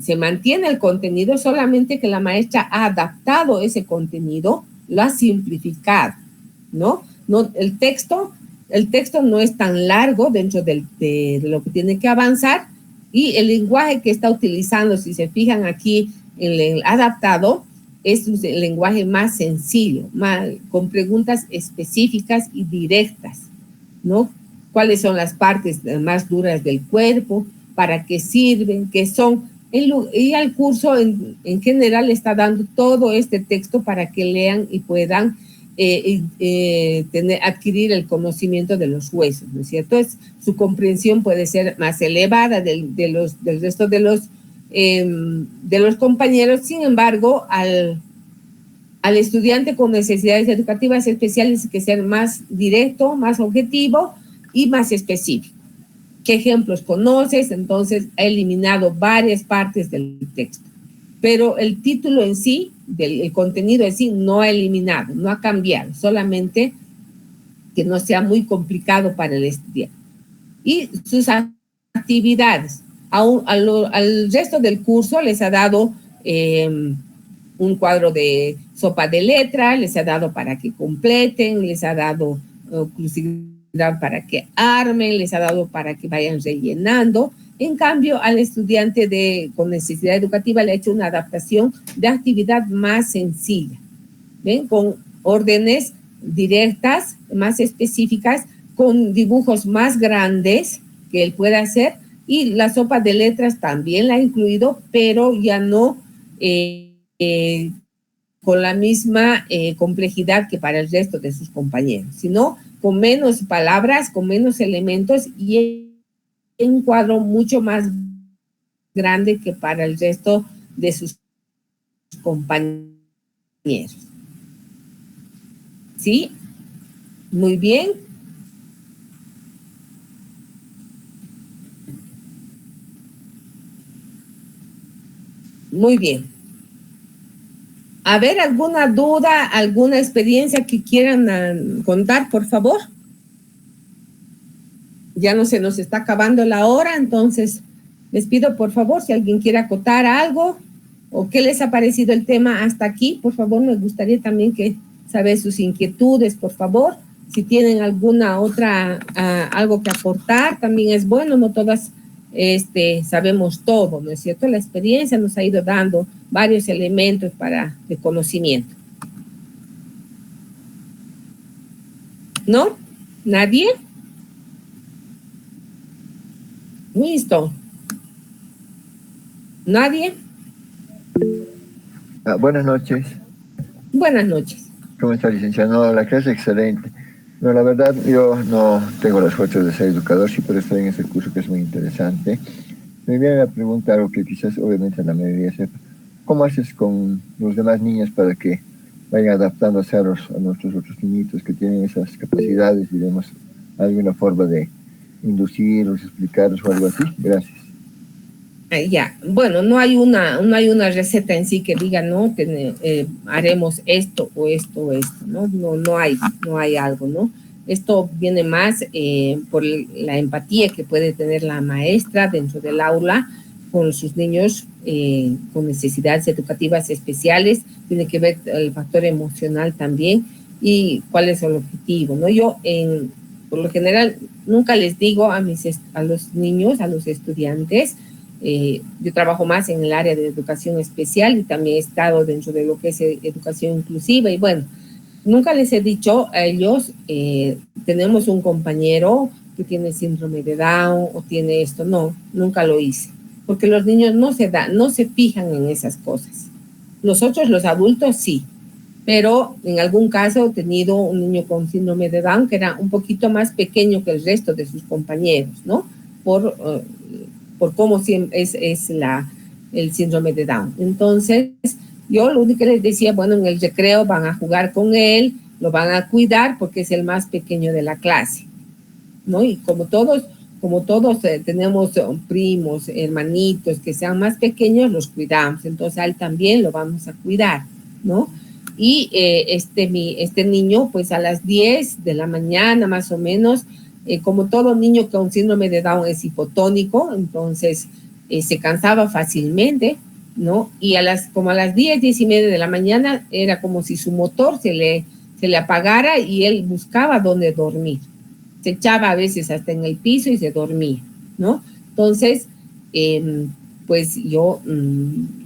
[SPEAKER 1] se mantiene el contenido, solamente que la maestra ha adaptado ese contenido, lo ha simplificado, ¿no? El texto no es tan largo dentro de lo que tiene que avanzar, y el lenguaje que está utilizando, si se fijan aquí en el adaptado, es un lenguaje más sencillo, con preguntas específicas y directas, ¿no? ¿Cuáles son las partes más duras del cuerpo? ¿Para qué sirven? ¿Qué son? Y al curso en general está dando todo este texto para que lean y puedan adquirir el conocimiento de los huesos, ¿no es cierto? Su comprensión puede ser más elevada del resto de los compañeros. Sin embargo, al estudiante con necesidades educativas especiales hay que ser más directo, más objetivo y más específico. ¿Qué ejemplos conoces? Entonces, ha eliminado varias partes del texto. Pero el título en sí, el contenido en sí, no ha eliminado, no ha cambiado, solamente que no sea muy complicado para el estudiante. Y sus actividades. Al resto del curso les ha dado un cuadro de sopa de letras, les ha dado para que completen, les ha dado cursividad para que armen, les ha dado para que vayan rellenando. En cambio, al estudiante con necesidad educativa le ha hecho una adaptación de actividad más sencilla, ¿ven? Con órdenes directas, más específicas, con dibujos más grandes que él pueda hacer, y la sopa de letras también la ha incluido, pero ya no con la misma complejidad que para el resto de sus compañeros, sino con menos palabras, con menos elementos y en un cuadro mucho más grande que para el resto de sus compañeros. ¿Sí? Muy bien. Muy bien. A ver, ¿alguna duda, alguna experiencia que quieran contar, por favor? Ya no se nos está acabando la hora, entonces les pido, por favor, si alguien quiere acotar algo o qué les ha parecido el tema hasta aquí, por favor, me gustaría también saber sus inquietudes, por favor. Si tienen alguna otra, algo que aportar, también es bueno, no todas sabemos todo, ¿no es cierto? La experiencia nos ha ido dando varios elementos de conocimiento. ¿No? ¿Nadie? Listo. ¿Nadie?
[SPEAKER 2] Buenas noches.
[SPEAKER 1] Buenas noches.
[SPEAKER 2] ¿Cómo está, licenciado? No, la clase es excelente. No, la verdad, yo no tengo las fuerzas de ser educador, sí, pero estoy en ese curso que es muy interesante. Me viene a preguntar algo que quizás, obviamente, la mayoría sepa. ¿Cómo haces con los demás niños para que vayan adaptándose a nuestros otros niñitos que tienen esas capacidades, diremos, alguna forma de inducirlos, explicarlos o algo así? Gracias.
[SPEAKER 1] Ya, bueno, no hay una receta en sí que diga, no, haremos esto o esto o esto, ¿no? No hay algo, ¿no? Esto viene más por la empatía que puede tener la maestra dentro del aula con sus niños con necesidades educativas especiales, tiene que ver el factor emocional también y cuál es el objetivo, ¿no? Por lo general, nunca les digo a los niños, a los estudiantes. Yo trabajo más en el área de educación especial y también he estado dentro de lo que es educación inclusiva y bueno, nunca les he dicho a ellos, tenemos un compañero que tiene síndrome de Down o tiene esto, no, nunca lo hice, porque los niños no se fijan en esas cosas. Nosotros los adultos sí, pero en algún caso he tenido un niño con síndrome de Down que era un poquito más pequeño que el resto de sus compañeros, ¿no? Por cómo es el síndrome de Down. Entonces, yo lo único que les decía, bueno, en el recreo van a jugar con él, lo van a cuidar porque es el más pequeño de la clase, ¿no? Y como todos tenemos primos, hermanitos que sean más pequeños, los cuidamos, entonces a él también lo vamos a cuidar, ¿no? Y este niño, pues a las 10 de la mañana más o menos, como todo niño con síndrome de Down es hipotónico, entonces se cansaba fácilmente, ¿no? Y como a las 10, 10 y media de la mañana era como si su motor se le apagara y él buscaba dónde dormir. Se echaba a veces hasta en el piso y se dormía, ¿no? Entonces, pues yo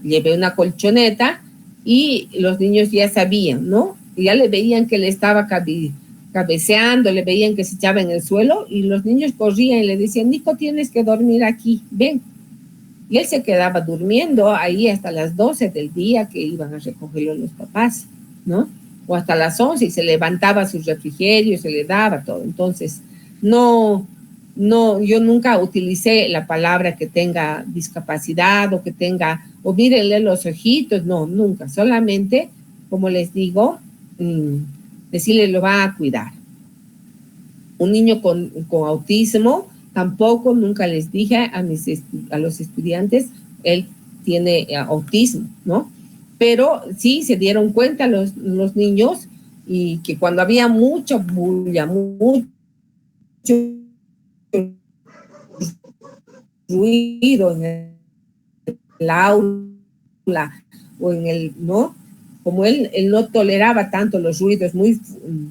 [SPEAKER 1] llevé una colchoneta y los niños ya sabían, ¿no? Ya le veían que le estaba cabeceando, le veían que se echaba en el suelo y los niños corrían y le decían, Nico, tienes que dormir aquí, ven. Y él se quedaba durmiendo ahí hasta las 12 del día que iban a recogerlo los papás, ¿no? O hasta las 11 y se levantaba su refrigerio, se le daba todo. Entonces, no, yo nunca utilicé la palabra que tenga discapacidad o mírenle los ojitos, no, nunca. Solamente, como les digo, decirle lo va a cuidar. Un niño con autismo, tampoco nunca les dije a los estudiantes, él tiene autismo, ¿no? Pero sí se dieron cuenta los niños y que cuando había mucha bulla, mucho ruido en el aula o ¿no? Como él no toleraba tanto los ruidos, muy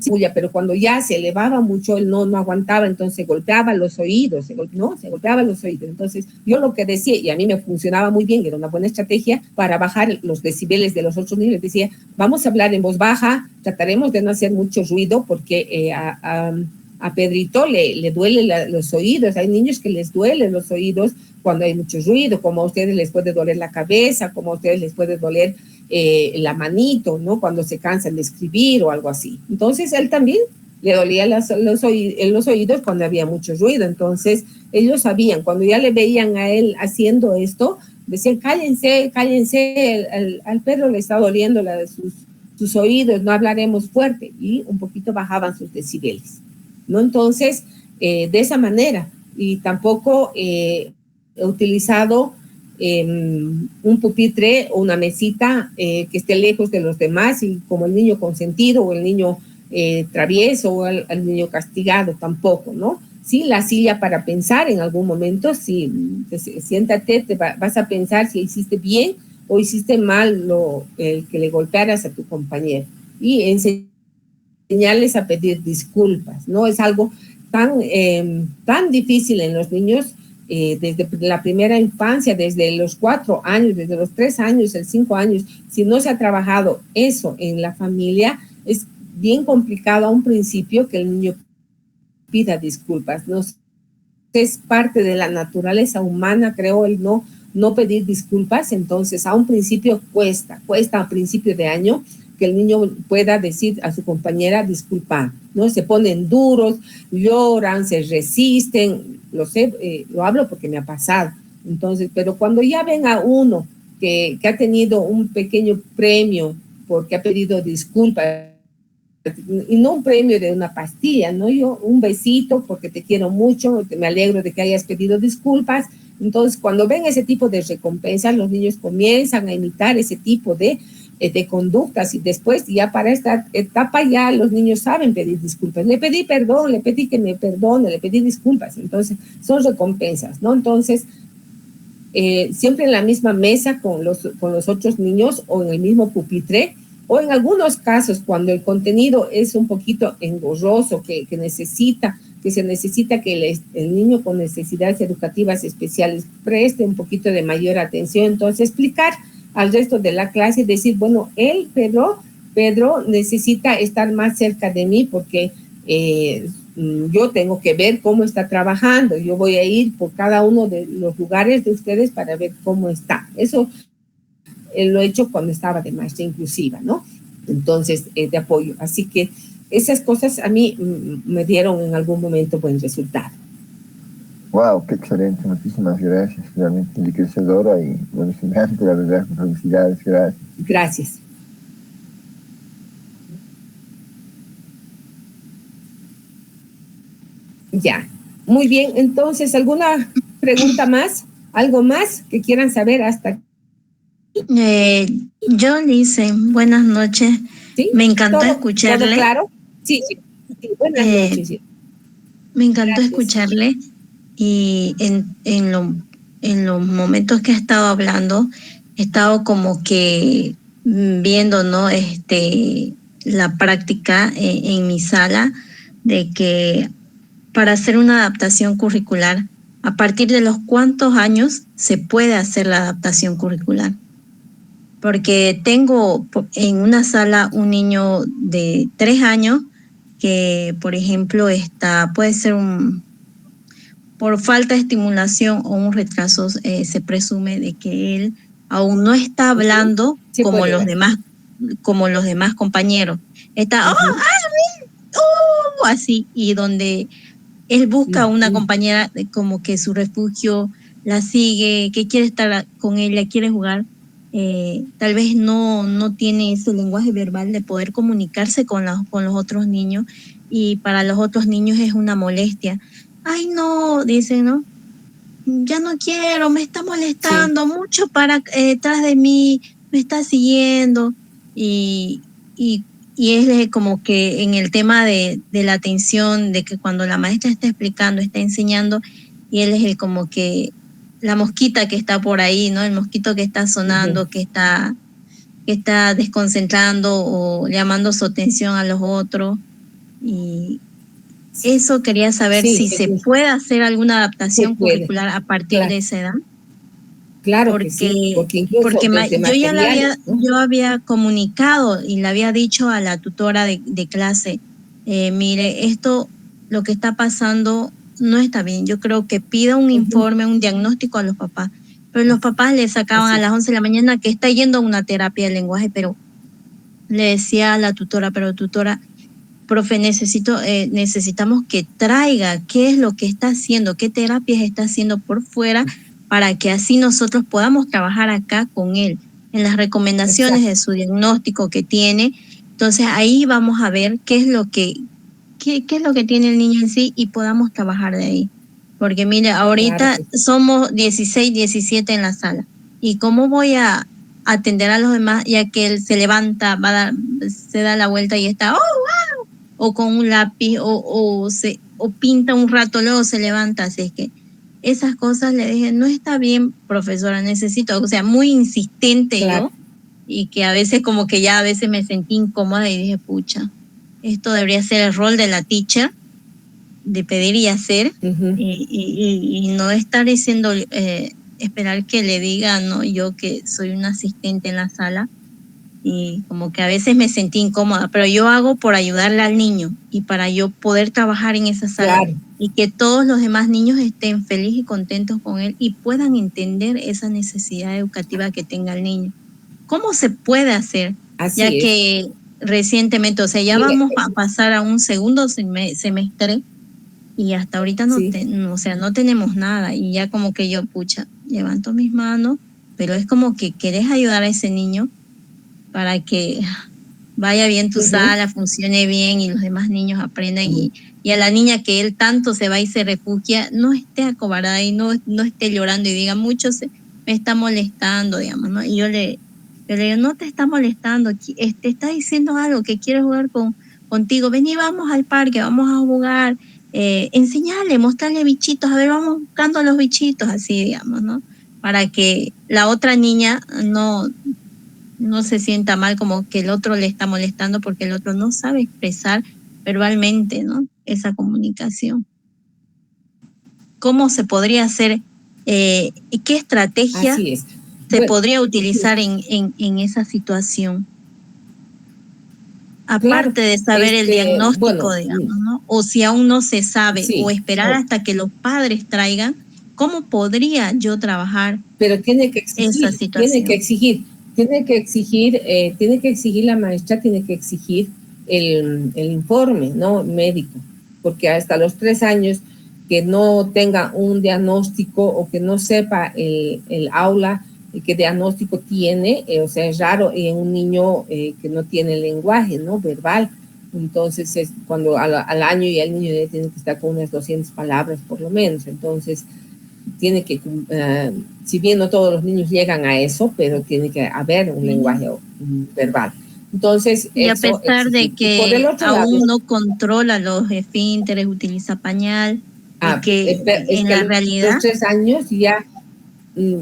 [SPEAKER 1] bulla, pero cuando ya se elevaba mucho, él no aguantaba, entonces se golpeaba los oídos, se golpeaba los oídos. Entonces, yo lo que decía, y a mí me funcionaba muy bien, era una buena estrategia para bajar los decibeles de los otros niños, decía, vamos a hablar en voz baja, trataremos de no hacer mucho ruido, porque a Pedrito le duelen los oídos, hay niños que les duelen los oídos cuando hay mucho ruido, como a ustedes les puede doler la cabeza, como a ustedes les puede doler la manito, ¿no? Cuando se cansan de escribir o algo así. Entonces, él también le dolía los oídos cuando había mucho ruido. Entonces, ellos sabían, cuando ya le veían a él haciendo esto, decían, cállense, al perro le está doliendo sus oídos, no hablaremos fuerte. Y un poquito bajaban sus decibeles, ¿no? Entonces, de esa manera. Y tampoco he utilizado un pupitre o una mesita que esté lejos de los demás, y como el niño consentido o el niño travieso o el niño castigado, tampoco, ¿no? Sí, la silla para pensar en algún momento, sí, siéntate, vas a pensar si hiciste bien o hiciste mal el que le golpearas a tu compañero, y enseñarles a pedir disculpas, ¿no? Es algo tan difícil en los niños desde la primera infancia, desde los 4 años, desde los 3 años, el 5 años. Si no se ha trabajado eso en la familia, es bien complicado a un principio que el niño pida disculpas, ¿no? Es parte de la naturaleza humana, creo, el no pedir disculpas. Entonces a un principio cuesta a principio de año que el niño pueda decir a su compañera disculpa, ¿no? Se ponen duros, lloran, se resisten, lo sé, lo hablo porque me ha pasado. Entonces, pero cuando ya ven a uno que ha tenido un pequeño premio porque ha pedido disculpas, y no un premio de una pastilla, ¿no? Yo, un besito porque te quiero mucho, me alegro de que hayas pedido disculpas, Entonces, cuando ven ese tipo de recompensas, los niños comienzan a imitar ese tipo de conductas y después ya para esta etapa ya los niños saben pedir disculpas. Le pedí perdón, le pedí que me perdone, le pedí disculpas. Entonces, son recompensas, ¿no? Entonces, siempre en la misma mesa con los otros niños o en el mismo pupitre, o en algunos casos cuando el contenido es un poquito engorroso, que se necesita que el niño con necesidades educativas especiales preste un poquito de mayor atención, entonces explicar al resto de la clase y decir, bueno, Pedro necesita estar más cerca de mí porque yo tengo que ver cómo está trabajando, yo voy a ir por cada uno de los lugares de ustedes para ver cómo está. Eso lo he hecho cuando estaba de maestra inclusiva, ¿no? Entonces, de apoyo. Así que esas cosas a mí me dieron en algún momento buen resultado.
[SPEAKER 2] Wow, qué excelente, muchísimas gracias, realmente enriquecedora y emocionante, la verdad, felicidades, gracias.
[SPEAKER 1] Gracias. Ya, muy bien, entonces, ¿alguna pregunta más? ¿Algo más que quieran saber hasta aquí?
[SPEAKER 3] Yo le hice, buenas noches. ¿Sí? Me encantó escucharle.
[SPEAKER 1] ¿Todo claro? Sí, buenas noches. Sí.
[SPEAKER 3] Me encantó escucharle y en los momentos que ha estado hablando, he estado como que viendo, ¿no? La práctica en mi sala de que para hacer una adaptación curricular, a partir de los cuántos años se puede hacer la adaptación curricular. Porque tengo en una sala un niño de 3 años que, por ejemplo, puede ser por falta de estimulación o un retraso, se presume de que él aún no está hablando como los demás compañeros. Está, así, y donde él busca una compañera como que su refugio, la sigue, que quiere estar con ella, quiere jugar. Tal vez no tiene ese lenguaje verbal de poder comunicarse con los otros niños, y para los otros niños es una molestia. Ay, no, dicen, ¿no? Ya no quiero, me está molestando mucho para detrás de mí, me está siguiendo. Y es como que en el tema de la atención, de que cuando la maestra está explicando, está enseñando, y él es como que la mosquita que está por ahí, ¿no? El mosquito que está sonando, que está desconcentrando o llamando su atención a los otros. Y eso quería saber si se puede hacer alguna adaptación curricular a partir de esa edad.
[SPEAKER 1] Claro,
[SPEAKER 3] porque yo había comunicado y le había dicho a la tutora de clase, mire, esto, lo que está pasando no está bien. Yo creo que pida un informe, un diagnóstico a los papás. Pero los papás le sacaban a las 11 de la mañana que está yendo a una terapia de lenguaje, pero le decía a la tutora, pero tutora, profe, necesitamos que traiga qué es lo que está haciendo, qué terapias está haciendo por fuera, para que así nosotros podamos trabajar acá con él, en las recomendaciones de su diagnóstico que tiene. Entonces ahí vamos a ver qué es lo que tiene el niño en sí y podamos trabajar de ahí. Porque mire, ahorita somos 16, 17 en la sala. ¿Y cómo voy a atender a los demás, ya que él se levanta, se da la vuelta y está, ¡oh, wow! O con un lápiz, o pinta un rato, luego se levanta? Así es que esas cosas le dije, no está bien, profesora, necesito, o sea, muy insistente yo, y que a veces como que ya a veces me sentí incómoda y dije, pucha, esto debería ser el rol de la teacher, de pedir y hacer, y no estar diciendo, esperar que le diga, no, yo que soy una asistente en la sala, y como que a veces me sentí incómoda, pero yo hago por ayudarle al niño y para yo poder trabajar en esa sala y que todos los demás niños estén felices y contentos con él y puedan entender esa necesidad educativa que tenga el niño. ¿Cómo se puede hacer? Ya que recientemente, o sea, ya vamos a pasar a un segundo semestre y hasta ahorita no tenemos nada, y ya como que yo, pucha, levanto mis manos, pero es como que querés ayudar a ese niño para que vaya bien tu sala, funcione bien y los demás niños aprendan y a la niña que él tanto se va y se refugia, no esté acobardada y no esté llorando y diga, mucho me está molestando, digamos, ¿no? Y yo le digo, no te está molestando, te está diciendo algo, que quiere jugar contigo, vení, vamos al parque, vamos a jugar, enseñarle, mostrarle bichitos, a ver, vamos buscando los bichitos, así, digamos, ¿no? Para que la otra niña no se sienta mal como que el otro le está molestando porque el otro no sabe expresar verbalmente, ¿no? Esa comunicación. ¿Cómo se podría hacer y qué estrategia se podría utilizar en esa situación? Aparte de saber el diagnóstico, digamos, ¿no? O si aún no se sabe, o esperar hasta que los padres traigan, ¿cómo podría yo trabajar?
[SPEAKER 1] Pero tiene que exigir, esa situación? Tiene que exigir la maestra, tiene que exigir el informe, ¿no? Médico, porque hasta los 3 años que no tenga un diagnóstico o que no sepa el aula qué diagnóstico tiene, o sea, es raro en un niño que no tiene lenguaje, ¿no? Verbal. Entonces, cuando al año ya el niño tiene que estar con unas 200 palabras por lo menos. Entonces, tiene que, si bien no todos los niños llegan a eso, pero tiene que haber un lenguaje verbal. Entonces,
[SPEAKER 3] y a pesar de que aún no controla los esfínteres, utiliza pañal, y que en la realidad...
[SPEAKER 1] Los 3 años ya...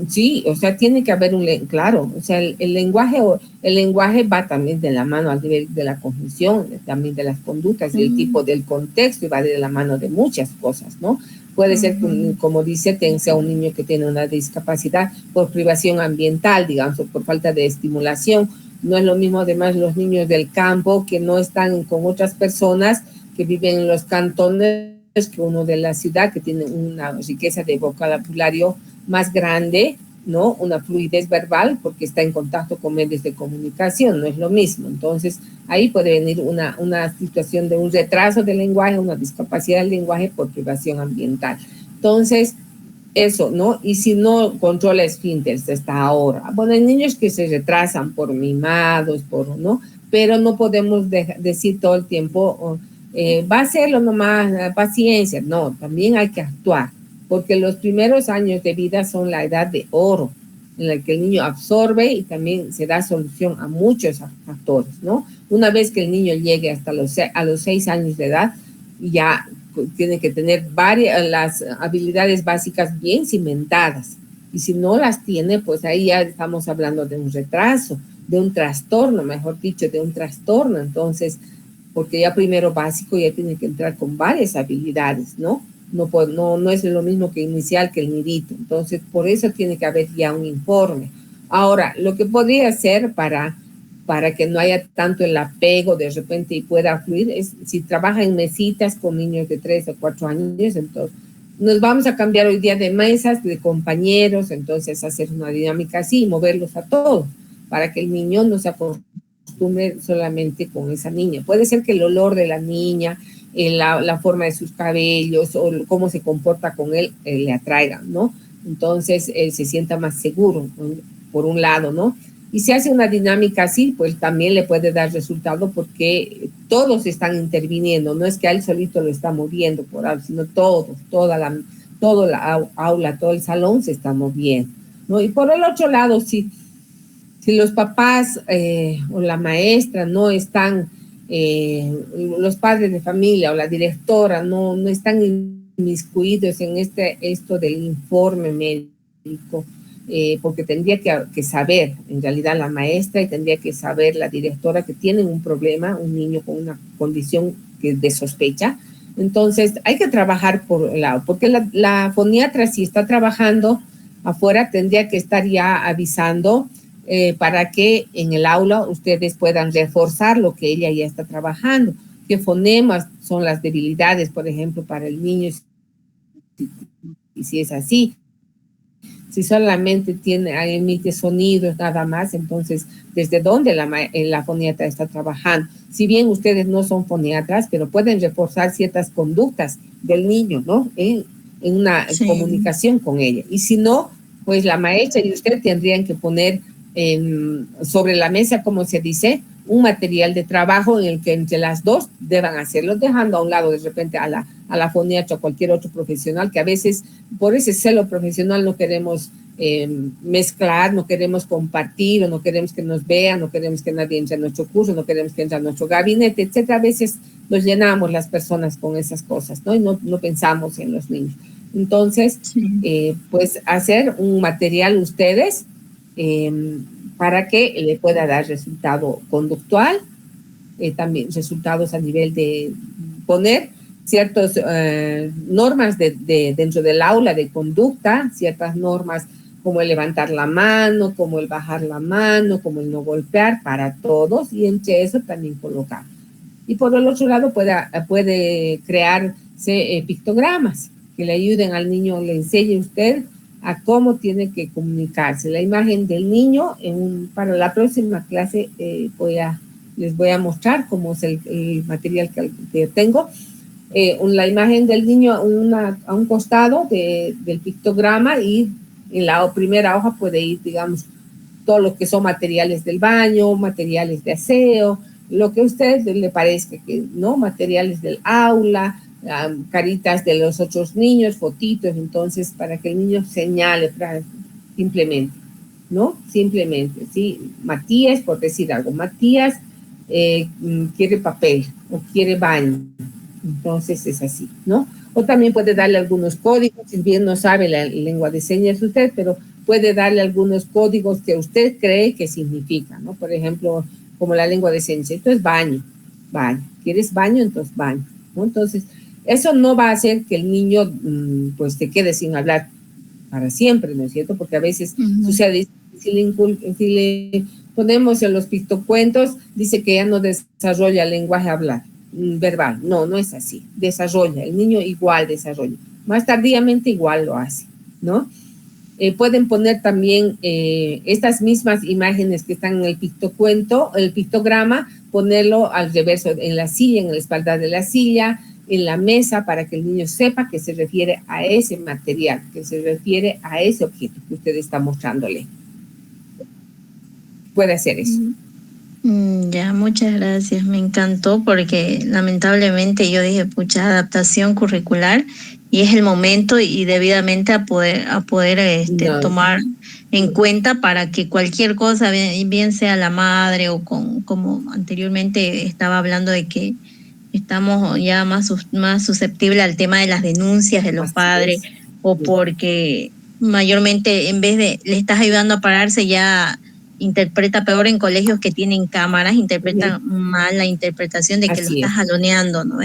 [SPEAKER 1] Sí, o sea, tiene que haber claro, o sea, el lenguaje va también de la mano al nivel de la cognición, también de las conductas y el tipo del contexto, y va de la mano de muchas cosas, ¿no? Puede ser, como dice, sea un niño que tiene una discapacidad por privación ambiental, digamos, o por falta de estimulación. No es lo mismo, además, los niños del campo que no están con otras personas que viven en los cantones que uno de la ciudad, que tiene una riqueza de vocabulario más grande, ¿no? Una fluidez verbal porque está en contacto con medios de comunicación, no es lo mismo. Entonces, ahí puede venir una situación de un retraso del lenguaje, una discapacidad del lenguaje por privación ambiental. Entonces, eso, ¿no? Y si no controla esfínteres hasta ahora. Bueno, hay niños que se retrasan por mimados, ¿no? Pero no podemos decir todo el tiempo, va a hacerlo nomás, paciencia. No, también hay que actuar, porque los primeros años de vida son la edad de oro, en la que el niño absorbe y también se da solución a muchos factores, ¿no? Una vez que el niño llegue hasta a los 6 años de edad, ya tiene que tener las habilidades básicas bien cimentadas, y si no las tiene, pues ahí ya estamos hablando de un retraso, de un trastorno, mejor dicho, de un trastorno. Entonces, porque ya primero básico ya tiene que entrar con varias habilidades, ¿no? No es lo mismo que inicial, que el nidito. Entonces, por eso tiene que haber ya un informe. Ahora, lo que podría hacer para que no haya tanto el apego de repente y pueda fluir es, si trabaja en mesitas con niños de 3 o 4 años, entonces nos vamos a cambiar hoy día de mesas, de compañeros, entonces hacer una dinámica así y moverlos a todos para que el niño no se acostumbre solamente con esa niña. Puede ser que el olor de la niña, la forma de sus cabellos o cómo se comporta con él le atraiga, ¿no? Entonces él se sienta más seguro, por un lado, ¿no? Y si hace una dinámica así, pues también le puede dar resultado porque todos están interviniendo, no es que a él solito lo está moviendo por algo, sino todos, toda la aula, todo el salón se está moviendo, ¿no? Y por el otro lado, si los papás o la maestra no están, los padres de familia o la directora no están inmiscuidos en esto del informe médico, porque tendría que saber, en realidad, la maestra, y tendría que saber la directora que tienen un problema, un niño con una condición de sospecha. Entonces, hay que trabajar por el lado, porque la foniatra, si está trabajando afuera, tendría que estar ya avisando para que en el aula ustedes puedan reforzar lo que ella ya está trabajando, qué fonemas son las debilidades, por ejemplo, para el niño, y si es así. Si solamente emite sonidos nada más, entonces, ¿desde dónde la foniatra está trabajando? Si bien ustedes no son foniatras, pero pueden reforzar ciertas conductas del niño, ¿no? En una comunicación con ella. Y si no, pues la maestra y usted tendrían que poner sobre la mesa, como se dice, un material de trabajo en el que entre las dos deban hacerlo, dejando a un lado de repente a la foniatra o cualquier otro profesional, que a veces por ese celo profesional no queremos mezclar, no queremos compartir, o no queremos que nos vean, no queremos que nadie entre a nuestro curso, no queremos que entre a nuestro gabinete, etcétera. A veces nos llenamos las personas con esas cosas, ¿no? Y no pensamos en los niños. Entonces, pues hacer un material ustedes para que le pueda dar resultado conductual, también resultados a nivel de poner ciertas normas dentro del aula de conducta, ciertas normas como el levantar la mano, como el bajar la mano, como el no golpear para todos, y entre eso también colocar. Y por el otro lado puede crearse pictogramas que le ayuden al niño, le enseñe usted a cómo tiene que comunicarse. La imagen del niño, para la próxima clase les voy a mostrar cómo es el material que tengo. La imagen del niño a un costado del pictograma, y en la primera hoja puede ir, digamos, todo lo que son materiales del baño, materiales de aseo, lo que a usted le parezca, ¿no? Materiales del aula, caritas de los otros niños, fotitos, entonces para que el niño señale simplemente, ¿no? Simplemente, ¿sí? Matías, por decir algo, Matías quiere papel o quiere baño, entonces es así, ¿no? O también puede darle algunos códigos, si bien no sabe la lengua de señas usted, pero puede darle algunos códigos que usted cree que significa, ¿no? Por ejemplo, como la lengua de señas, esto es baño, ¿quieres baño? Entonces baño, ¿no? Entonces, eso no va a hacer que el niño pues se quede sin hablar para siempre, ¿no es cierto? Porque a veces sucede, si le ponemos en los pictocuentos, dice que ya no desarrolla el lenguaje verbal. No es así. Desarrolla, el niño igual desarrolla. Más tardíamente igual lo hace, ¿no? Pueden poner también estas mismas imágenes que están en el pictocuento, el pictograma, ponerlo al reverso, en la silla, en la espalda de la silla, en la mesa, para que el niño sepa que se refiere a ese material, que se refiere a ese objeto que usted está mostrándole. Puede hacer eso.
[SPEAKER 3] Ya, muchas gracias. Me encantó porque lamentablemente yo dije, pucha, adaptación curricular, y es el momento y debidamente a poder tomar en cuenta para que cualquier cosa, bien sea la madre o como anteriormente estaba hablando de que estamos ya más susceptibles al tema de las denuncias de los padres, o porque mayormente en vez de le estás ayudando a pararse, ya interpreta peor en colegios que tienen cámaras, interpreta mal la interpretación de que así lo estás jaloneando, ¿no?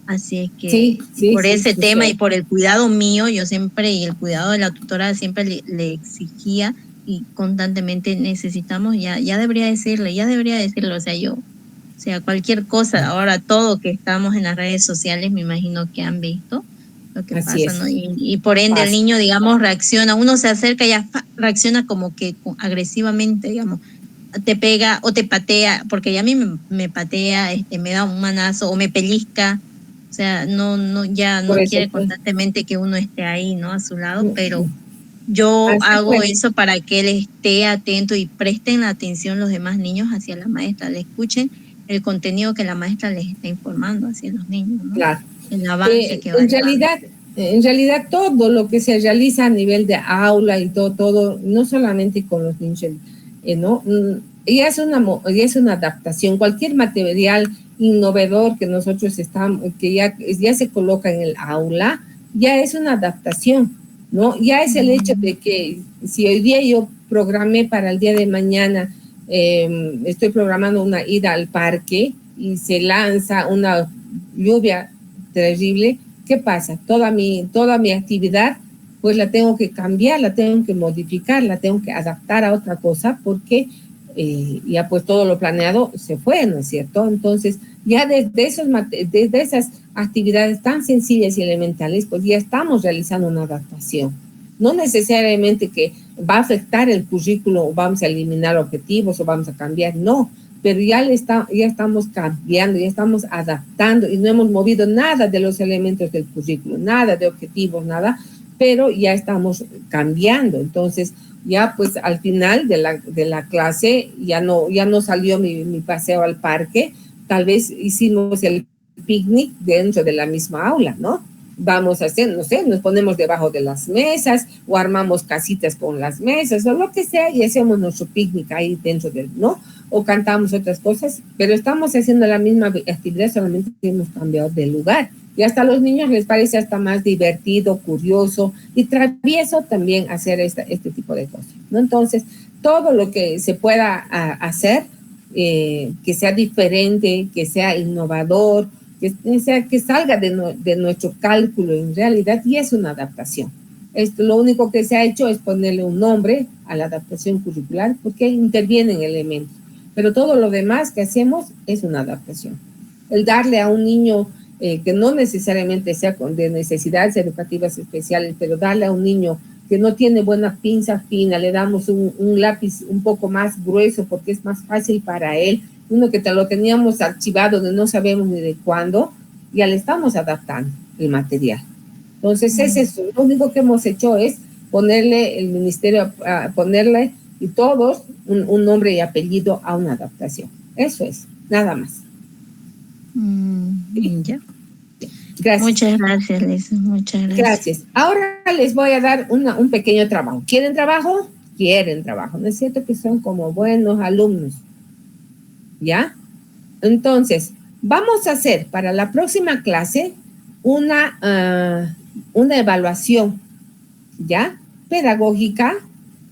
[SPEAKER 3] Así es que por ese tema y por el cuidado mío, yo siempre, y el cuidado de la tutora, siempre le exigía, y constantemente necesitamos, ya debería decirle, o sea, cualquier cosa, ahora todo que estamos en las redes sociales, me imagino que han visto lo que
[SPEAKER 1] así
[SPEAKER 3] pasa, ¿no? Y por ende el niño, digamos, reacciona, uno se acerca y ya reacciona como que agresivamente, digamos, te pega o te patea, porque ya a mí me patea, me da un manazo o me pellizca, o sea, no quiere constantemente que uno esté ahí, ¿no? A su lado, pero yo hago eso para que él esté atento y presten atención los demás niños hacia la maestra, le escuchen el contenido que la maestra les está informando hacia los niños, ¿no?
[SPEAKER 1] Claro.
[SPEAKER 3] El avance que va
[SPEAKER 1] en realidad todo lo que se realiza a nivel de aula y todo, no solamente con los niños, ¿no? Ya es una adaptación. Cualquier material innovador que nosotros que ya se coloca en el aula, ya es una adaptación, ¿no? Ya es el hecho de que si hoy día yo programé para el día de mañana, estoy programando una ida al parque y se lanza una lluvia terrible, ¿qué pasa? Toda mi actividad pues la tengo que cambiar, la tengo que modificar, la tengo que adaptar a otra cosa, porque ya pues todo lo planeado se fue, ¿no es cierto? Entonces ya desde esas actividades tan sencillas y elementales, pues ya estamos realizando una adaptación. No necesariamente que va a afectar el currículo o vamos a eliminar objetivos o vamos a cambiar, no, pero ya estamos cambiando, ya estamos adaptando y no hemos movido nada de los elementos del currículo, nada de objetivos, nada, pero ya estamos cambiando. Entonces, Ya pues al final de la clase ya no salió mi paseo al parque, tal vez hicimos el picnic dentro de la misma aula, ¿no? Vamos a hacer, no sé, nos ponemos debajo de las mesas o armamos casitas con las mesas o lo que sea y hacemos nuestro picnic ahí dentro del, ¿no? O cantamos otras cosas, pero estamos haciendo la misma actividad, solamente hemos cambiado de lugar. Y hasta a los niños les parece hasta más divertido, curioso y travieso también hacer este tipo de cosas, ¿no? Entonces, todo lo que se pueda hacer, que sea diferente, que sea innovador, que salga de nuestro cálculo en realidad, y es una adaptación. Esto, lo único que se ha hecho es ponerle un nombre a la adaptación curricular porque intervienen elementos, pero todo lo demás que hacemos es una adaptación. El darle a un niño que no necesariamente sea de necesidades educativas especiales, pero darle a un niño que no tiene buena pinza fina, le damos un lápiz un poco más grueso porque es más fácil para él, uno que lo teníamos archivado de no sabemos ni de cuándo, ya le estamos adaptando el material. Entonces, es eso. Lo único que hemos hecho es ponerle el ministerio, ponerle y todos un nombre y apellido a una adaptación. Eso es, nada más.
[SPEAKER 3] Ya.
[SPEAKER 1] Gracias.
[SPEAKER 3] Muchas gracias, Lisa. Muchas gracias.
[SPEAKER 1] Gracias. Ahora les voy a dar un pequeño trabajo. ¿Quieren trabajo? Quieren trabajo. ¿No es cierto que son como buenos alumnos? ¿Ya? Entonces, vamos a hacer para la próxima clase una evaluación, ¿ya? Pedagógica.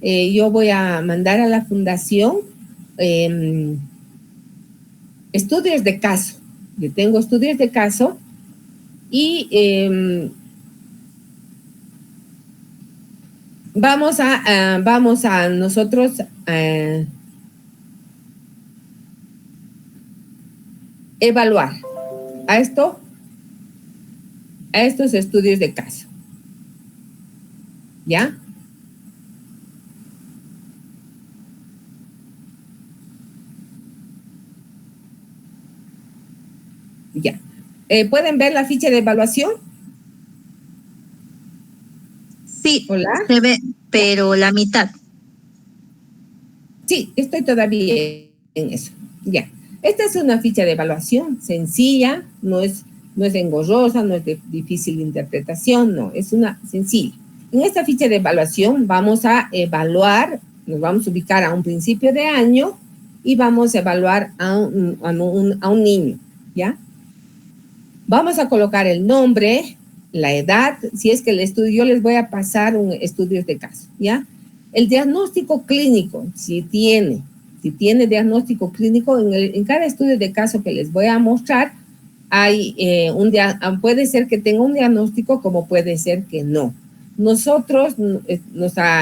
[SPEAKER 1] Yo voy a mandar a la fundación estudios de caso. Yo tengo estudios de caso y vamos a nosotros evaluar a estos estudios de caso. ¿Ya? Ya. ¿Pueden ver la ficha de evaluación?
[SPEAKER 3] Sí,
[SPEAKER 1] ¿Hola?
[SPEAKER 3] Se ve, pero la mitad.
[SPEAKER 1] Sí, estoy todavía en eso. Ya. Esta es una ficha de evaluación sencilla, no es engorrosa, no es de difícil interpretación, no, es una sencilla. En esta ficha de evaluación vamos a evaluar, nos vamos a ubicar a un principio de año y vamos a evaluar a un niño, ¿ya? Vamos a colocar el nombre, la edad, si es que el estudio, yo les voy a pasar un estudio de caso, ¿ya? El diagnóstico clínico, si tiene diagnóstico clínico, en cada estudio de caso que les voy a mostrar, hay puede ser que tenga un diagnóstico como puede ser que no. Nosotros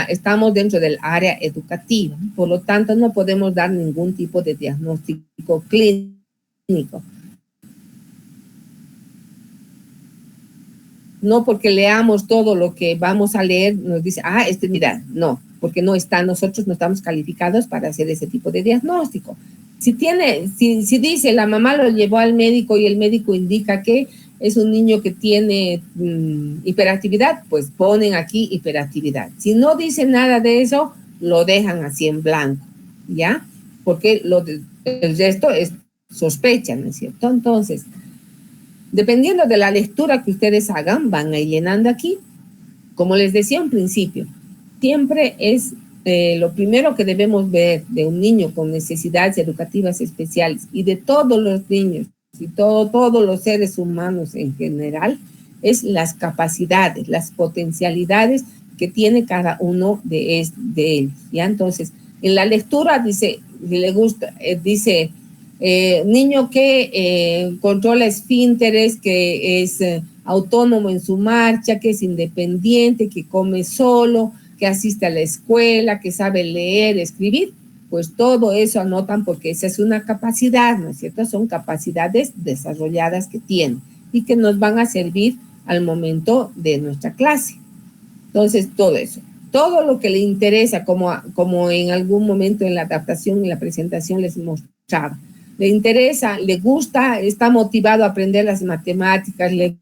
[SPEAKER 1] estamos dentro del área educativa, por lo tanto no podemos dar ningún tipo de diagnóstico clínico. No porque leamos todo lo que vamos a leer, nos dice, mira, no, porque nosotros no estamos calificados para hacer ese tipo de diagnóstico. Si dice la mamá lo llevó al médico y el médico indica que es un niño que tiene hiperactividad, pues ponen aquí hiperactividad. Si no dice nada de eso, lo dejan así en blanco, ¿ya? Porque el resto es sospecha, ¿no es cierto? Entonces, dependiendo de la lectura que ustedes hagan, van a ir llenando aquí. Como les decía al principio, siempre es lo primero que debemos ver de un niño con necesidades educativas especiales y de todos los niños y todos los seres humanos en general, es las capacidades, las potencialidades que tiene cada uno de ellos. ¿Ya? Entonces, en la lectura dice, niño que controla esfínteres, que es autónomo en su marcha, que es independiente, que come solo, que asiste a la escuela, que sabe leer, escribir, pues todo eso anotan porque esa es una capacidad, ¿no es cierto? Son capacidades desarrolladas que tienen y que nos van a servir al momento de nuestra clase. Entonces, todo eso. Todo lo que le interesa, como en algún momento en la adaptación y la presentación les mostraba, le interesa, le gusta, está motivado a aprender las matemáticas, le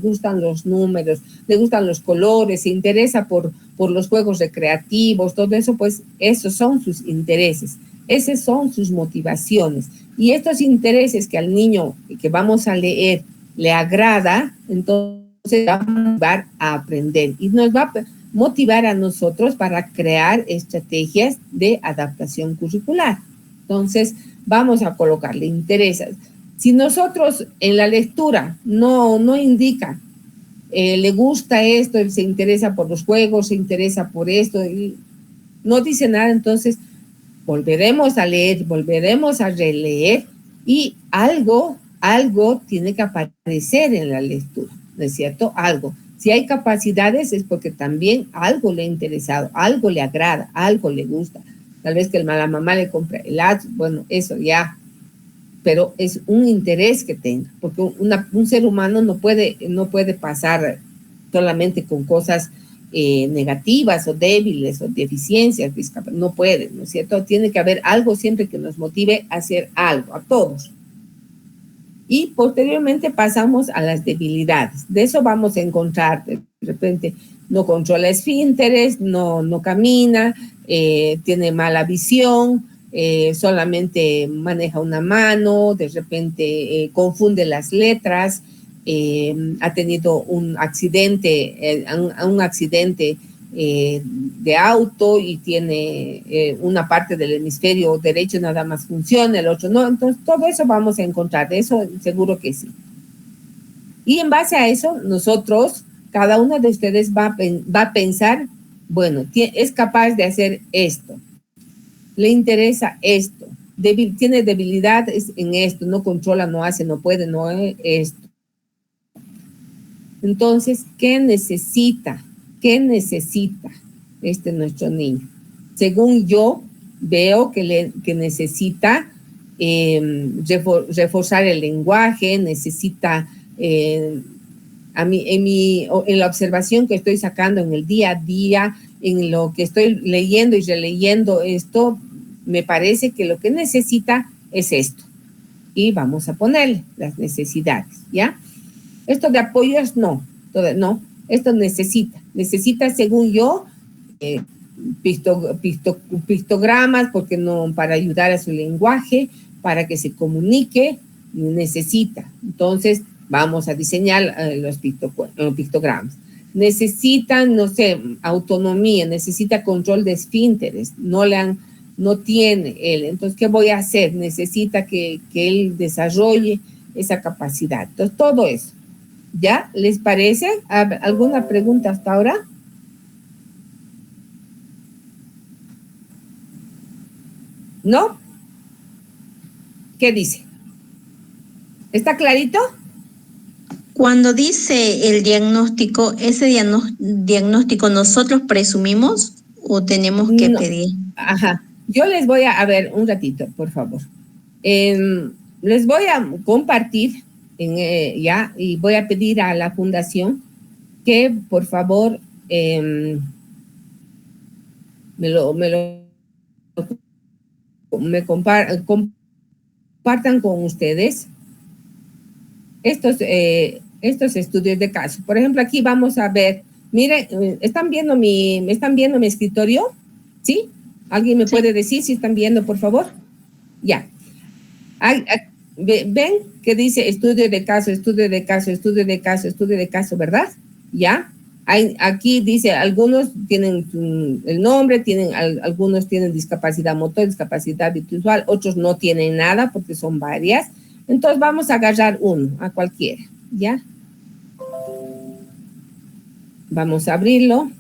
[SPEAKER 1] gustan los números, le gustan los colores, se interesa por los juegos recreativos, todo eso, pues esos son sus intereses, esas son sus motivaciones. Y estos intereses que al niño que vamos a leer le agrada, entonces va a motivar a aprender y nos va a motivar a nosotros para crear estrategias de adaptación curricular. Entonces, vamos a colocarle intereses. Si nosotros en la lectura no indica, le gusta esto, él se interesa por los juegos, se interesa por esto, y no dice nada, entonces volveremos a leer, volveremos a releer y algo tiene que aparecer en la lectura, ¿no es cierto? Algo. Si hay capacidades es porque también algo le ha interesado, algo le agrada, algo le gusta. Tal vez que la mamá le compre helado, bueno, eso ya, pero es un interés que tenga, porque un ser humano no puede pasar solamente con cosas negativas o débiles o deficiencias, no puede, ¿no es cierto? Tiene que haber algo siempre que nos motive a hacer algo, a todos. Y posteriormente pasamos a las debilidades. De eso vamos a encontrar, de repente, no controla esfínteres, no camina, tiene mala visión, solamente maneja una mano, de repente confunde las letras, ha tenido un accidente, de auto y tiene una parte del hemisferio derecho nada más funciona, el otro no. Entonces, todo eso vamos a encontrar, de eso seguro que sí. Y en base a eso, nosotros, cada uno de ustedes va a pensar, bueno, es capaz de hacer esto, le interesa esto, tiene debilidades en esto, no controla, no hace, no puede, no es esto. Entonces, ¿qué necesita? ¿Qué necesita nuestro niño? Según yo veo que necesita reforzar el lenguaje, necesita, en la observación que estoy sacando en el día a día, en lo que estoy leyendo y releyendo esto, me parece que lo que necesita es esto. Y vamos a ponerle las necesidades, ¿ya? Esto de apoyos no, esto necesita según yo pictogramas, porque no, para ayudar a su lenguaje, para que se comunique, necesita. Entonces vamos a diseñar los pictogramas. Necesitan, no sé, autonomía, necesita control de esfínteres, no tiene él. Entonces, ¿qué voy a hacer? Necesita que él desarrolle esa capacidad. Entonces, todo eso. ¿Ya? ¿Les parece? ¿Alguna pregunta hasta ahora? ¿No? ¿Qué dice? ¿Está clarito?
[SPEAKER 3] Cuando dice el diagnóstico, ¿ese diagnóstico nosotros presumimos o tenemos que pedir?
[SPEAKER 1] Ajá. Yo les voy a ver un ratito, por favor. Les voy a compartir ya, y voy a pedir a la fundación que por favor me compartan con ustedes estos estudios de caso. Por ejemplo, aquí vamos a ver, miren, ¿están viendo mi escritorio? ¿Sí? ¿Alguien me puede decir si están viendo, por favor? Ya. Ven que dice estudio de caso, estudio de caso, estudio de caso, estudio de caso, ¿verdad? ¿Ya? Aquí dice, algunos tienen el nombre, algunos tienen discapacidad motor, discapacidad visual, otros no tienen nada porque son varias. Entonces vamos a agarrar uno, a cualquiera, ¿ya? Vamos a abrirlo.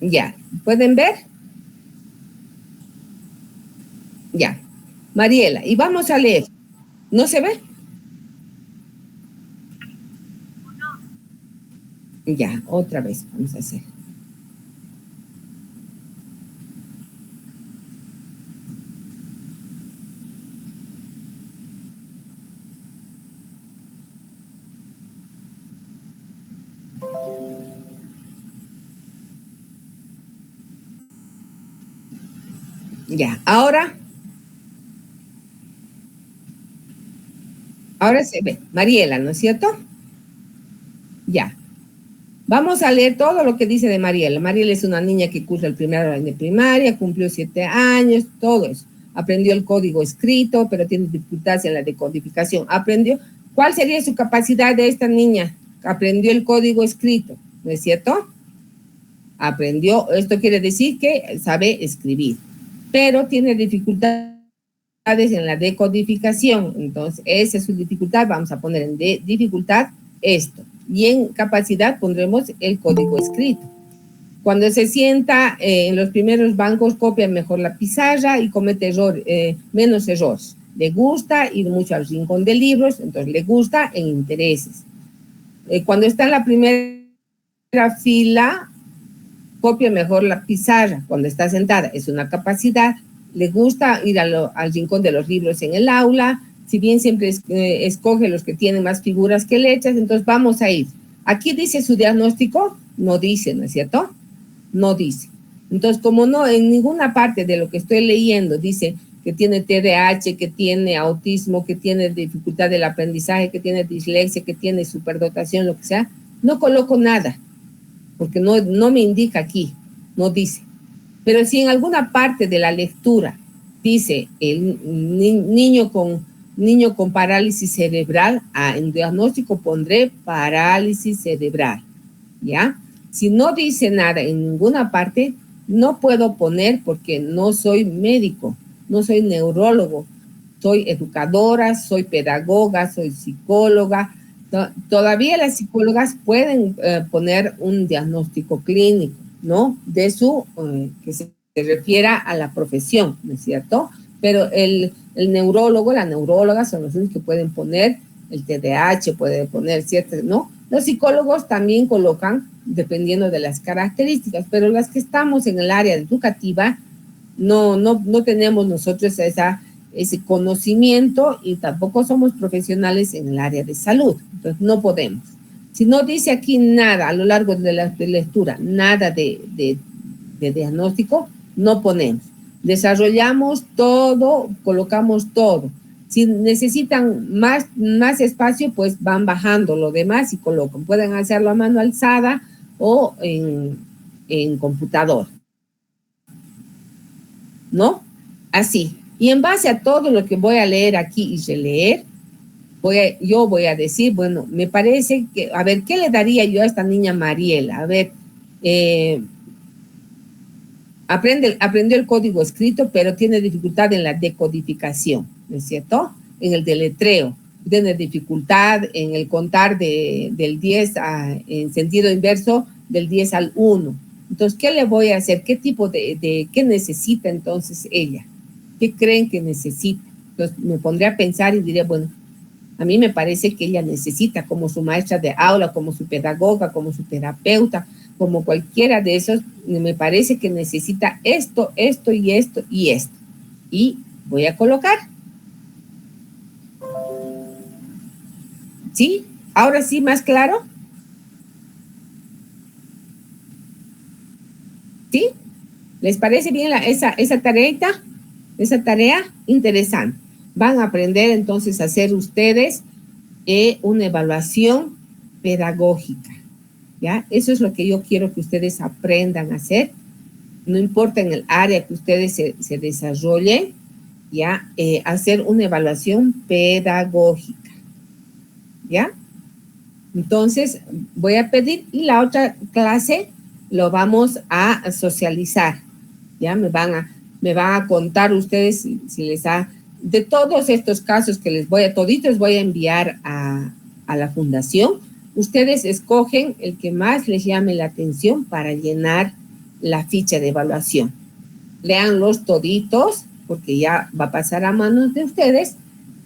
[SPEAKER 1] Ya, ¿pueden ver? Ya. Mariela, y vamos a leer. ¿No se ve? Ya, otra vez vamos a hacer. Ya, ahora Ahora se ve. Mariela, ¿no es cierto? Ya. Vamos a leer todo lo que dice de Mariela. Mariela es una niña que cursa el primer año de primaria, cumplió 7 años, todo eso. Aprendió el código escrito, pero tiene dificultades en la decodificación. Aprendió. ¿Cuál sería su capacidad de esta niña? Aprendió el código escrito, ¿no es cierto? Aprendió, esto quiere decir que sabe escribir, pero tiene dificultades en la decodificación. Entonces, esa es su dificultad. Vamos a poner en dificultad esto. Y en capacidad pondremos el código escrito. Cuando se sienta en los primeros bancos, copia mejor la pizarra y comete menos errores. Le gusta ir mucho al rincón de libros, entonces le gusta en intereses. Cuando está en la primera fila, copia mejor la pizarra. Cuando está sentada, es una capacidad. Le gusta ir al rincón de los libros en el aula. Si bien siempre escoge los que tienen más figuras que lechas, entonces vamos a ir. Aquí dice su diagnóstico, no dice, ¿no es cierto? No dice. Entonces, como no, en ninguna parte de lo que estoy leyendo dice que tiene TDAH, que tiene autismo, que tiene dificultad del aprendizaje, que tiene dislexia, que tiene superdotación, lo que sea, no coloco nada, porque no me indica aquí, no dice. Pero si en alguna parte de la lectura dice el niño con parálisis cerebral, en diagnóstico pondré parálisis cerebral, ¿ya? Si no dice nada en ninguna parte, no puedo poner porque no soy médico, no soy neurólogo, soy educadora, soy pedagoga, soy psicóloga. Todavía las psicólogas pueden poner un diagnóstico clínico, ¿no? De su, que se refiera a la profesión, ¿no es cierto? Pero el neurólogo, la neuróloga son los únicos que pueden poner el TDAH, pueden poner ciertas, ¿no? Los psicólogos también colocan, dependiendo de las características, pero las que estamos en el área educativa, no tenemos nosotros ese conocimiento y tampoco somos profesionales en el área de salud, entonces no podemos. Si no dice aquí nada a lo largo de la lectura, nada de diagnóstico, no ponemos. Desarrollamos todo, colocamos todo. Si necesitan más espacio, pues van bajando lo demás y colocan. Pueden hacerlo a mano alzada o en computador, ¿no? Así. Y en base a todo lo que voy a leer aquí y releer, yo voy a decir, bueno, me parece que, a ver, ¿qué le daría yo a esta niña Mariela? A ver, aprendió el código escrito, pero tiene dificultad en la decodificación, ¿no es cierto? En el deletreo, tiene dificultad en el contar del 10 en sentido inverso, del 10 al 1. Entonces, ¿qué le voy a hacer? ¿Qué tipo qué necesita entonces ella? ¿Qué creen que necesita? Entonces, me pondré a pensar y diré, bueno, a mí me parece que ella necesita, como su maestra de aula, como su pedagoga, como su terapeuta, como cualquiera de esos, me parece que necesita esto, esto y esto y esto. Y voy a colocar. ¿Sí? ¿Ahora sí más claro? ¿Sí? ¿Les parece bien esa tareita? Esa tarea interesante. Van a aprender entonces a hacer ustedes una evaluación pedagógica, ¿ya? Eso es lo que yo quiero que ustedes aprendan a hacer. No importa en el área que ustedes se desarrollen, ¿ya? Hacer una evaluación pedagógica, ¿ya? Entonces, voy a pedir, y la otra clase lo vamos a socializar, ¿ya? Me van a contar ustedes si les ha, de todos estos casos que toditos voy a enviar a la fundación. Ustedes escogen el que más les llame la atención para llenar la ficha de evaluación. Léanlos toditos, porque ya va a pasar a manos de ustedes,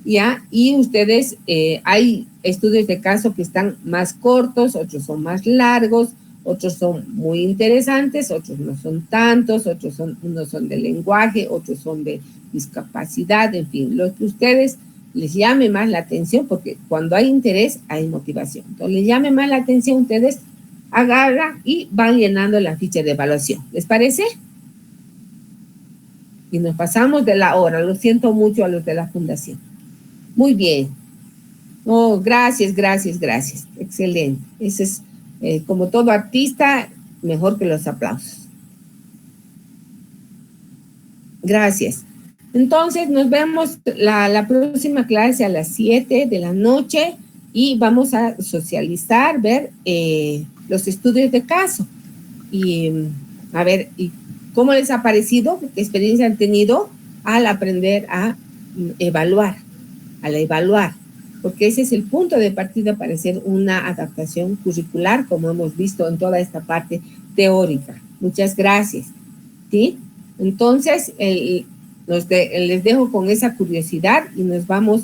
[SPEAKER 1] ¿ya? Y ustedes, hay estudios de caso que están más cortos, otros son más largos, otros son muy interesantes, otros no son tantos, unos son de lenguaje, otros son de discapacidad, en fin, lo que ustedes les llame más la atención, porque cuando hay interés hay motivación. Entonces, les llame más la atención, ustedes agarran y van llenando la ficha de evaluación. ¿Les parece? Y nos pasamos de la hora, lo siento mucho a los de la fundación. Muy bien. Oh, gracias. Excelente. Ese es, como todo artista, mejor que los aplausos. Gracias. Entonces, nos vemos la próxima clase a las 7 de la noche y vamos a socializar, ver los estudios de caso. Y a ver, ¿y cómo les ha parecido? ¿Qué experiencia han tenido al aprender a evaluar? Porque ese es el punto de partida para hacer una adaptación curricular, como hemos visto en toda esta parte teórica. Muchas gracias. ¿Sí? Entonces, les dejo con esa curiosidad y nos vamos,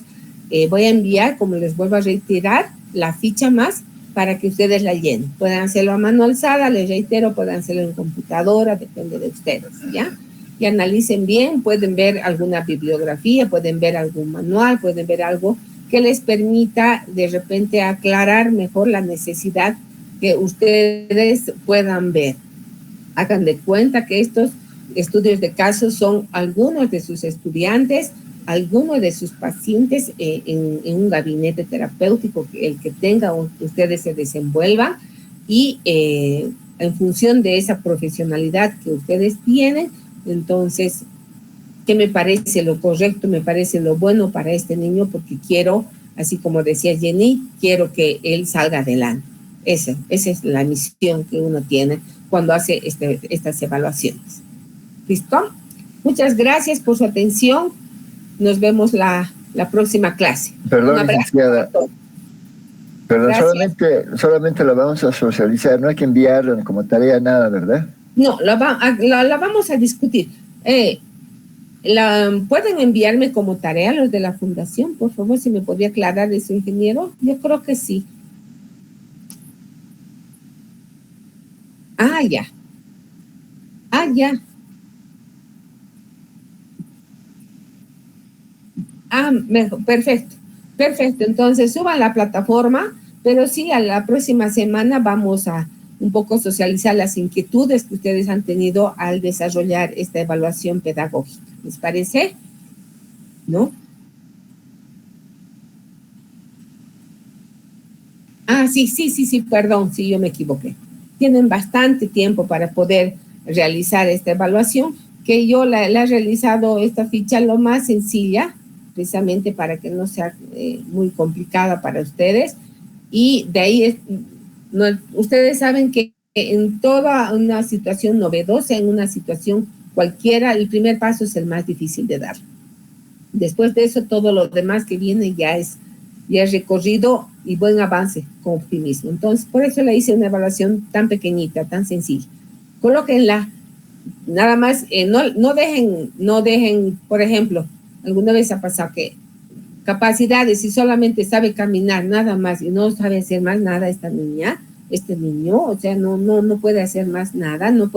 [SPEAKER 1] voy a enviar, como les vuelvo a reiterar, la ficha más para que ustedes la llenen. Pueden hacerlo a mano alzada, les reitero, pueden hacerlo en computadora, depende de ustedes, ¿ya? Y analicen bien, pueden ver alguna bibliografía, pueden ver algún manual, pueden ver algo que les permita de repente aclarar mejor la necesidad que ustedes puedan ver. Hagan de cuenta que estos estudios de casos son algunos de sus estudiantes, algunos de sus pacientes en un gabinete terapéutico, el que tenga ustedes se desenvuelvan y en función de esa profesionalidad que ustedes tienen, entonces, ¿qué me parece lo correcto? Me parece lo bueno para este niño porque quiero, así como decía Jenny, quiero que él salga adelante. Esa es la misión que uno tiene cuando hace estas evaluaciones. ¿Listo? Muchas gracias por su atención. Nos vemos la próxima clase.
[SPEAKER 2] Perdón, licenciada. Perdón, solamente la vamos a socializar, no hay que enviar como tarea nada, ¿verdad?
[SPEAKER 1] No, la vamos a discutir. ¿Pueden enviarme como tarea los de la fundación? Por favor, si me podría aclarar eso, ingeniero. Yo creo que sí. Ya. Mejor, perfecto. Entonces, suban la plataforma, pero sí, a la próxima semana vamos a un poco socializar las inquietudes que ustedes han tenido al desarrollar esta evaluación pedagógica. ¿Les parece? ¿No? Sí, perdón, sí, yo me equivoqué. Tienen bastante tiempo para poder realizar esta evaluación, que yo la he realizado esta ficha lo más sencilla, precisamente para que no sea muy complicada para ustedes. Y de ahí, ustedes saben que en toda una situación novedosa, en una situación cualquiera, el primer paso es el más difícil de dar. Después de eso, todo lo demás que viene ya es recorrido y buen avance con optimismo. Entonces, por eso le hice una evaluación tan pequeñita, tan sencilla. Colóquenla, nada más, no dejen, por ejemplo, alguna vez ha pasado que capacidades, si solamente sabe caminar nada más y no sabe hacer más nada este niño, o sea, no puede hacer más nada, no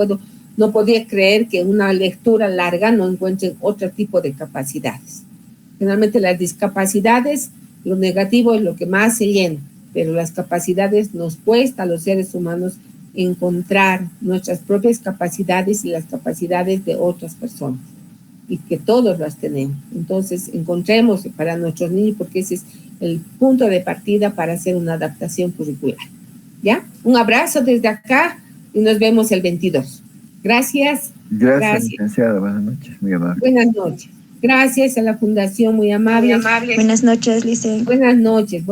[SPEAKER 1] podía creer que en una lectura larga no encuentren otro tipo de capacidades. Generalmente las discapacidades, lo negativo es lo que más se llena, pero las capacidades nos cuesta a los seres humanos encontrar nuestras propias capacidades y las capacidades de otras personas, y que todos las tenemos. Entonces, encontremos para nuestros niños, porque ese es el punto de partida para hacer una adaptación curricular. ¿Ya? Un abrazo desde acá y nos vemos el 22. Gracias.
[SPEAKER 2] Gracias, licenciada. Buenas noches, muy amable.
[SPEAKER 1] Buenas noches. Gracias a la Fundación, muy amable.
[SPEAKER 3] Buenas noches, Lice.
[SPEAKER 1] Buenas noches.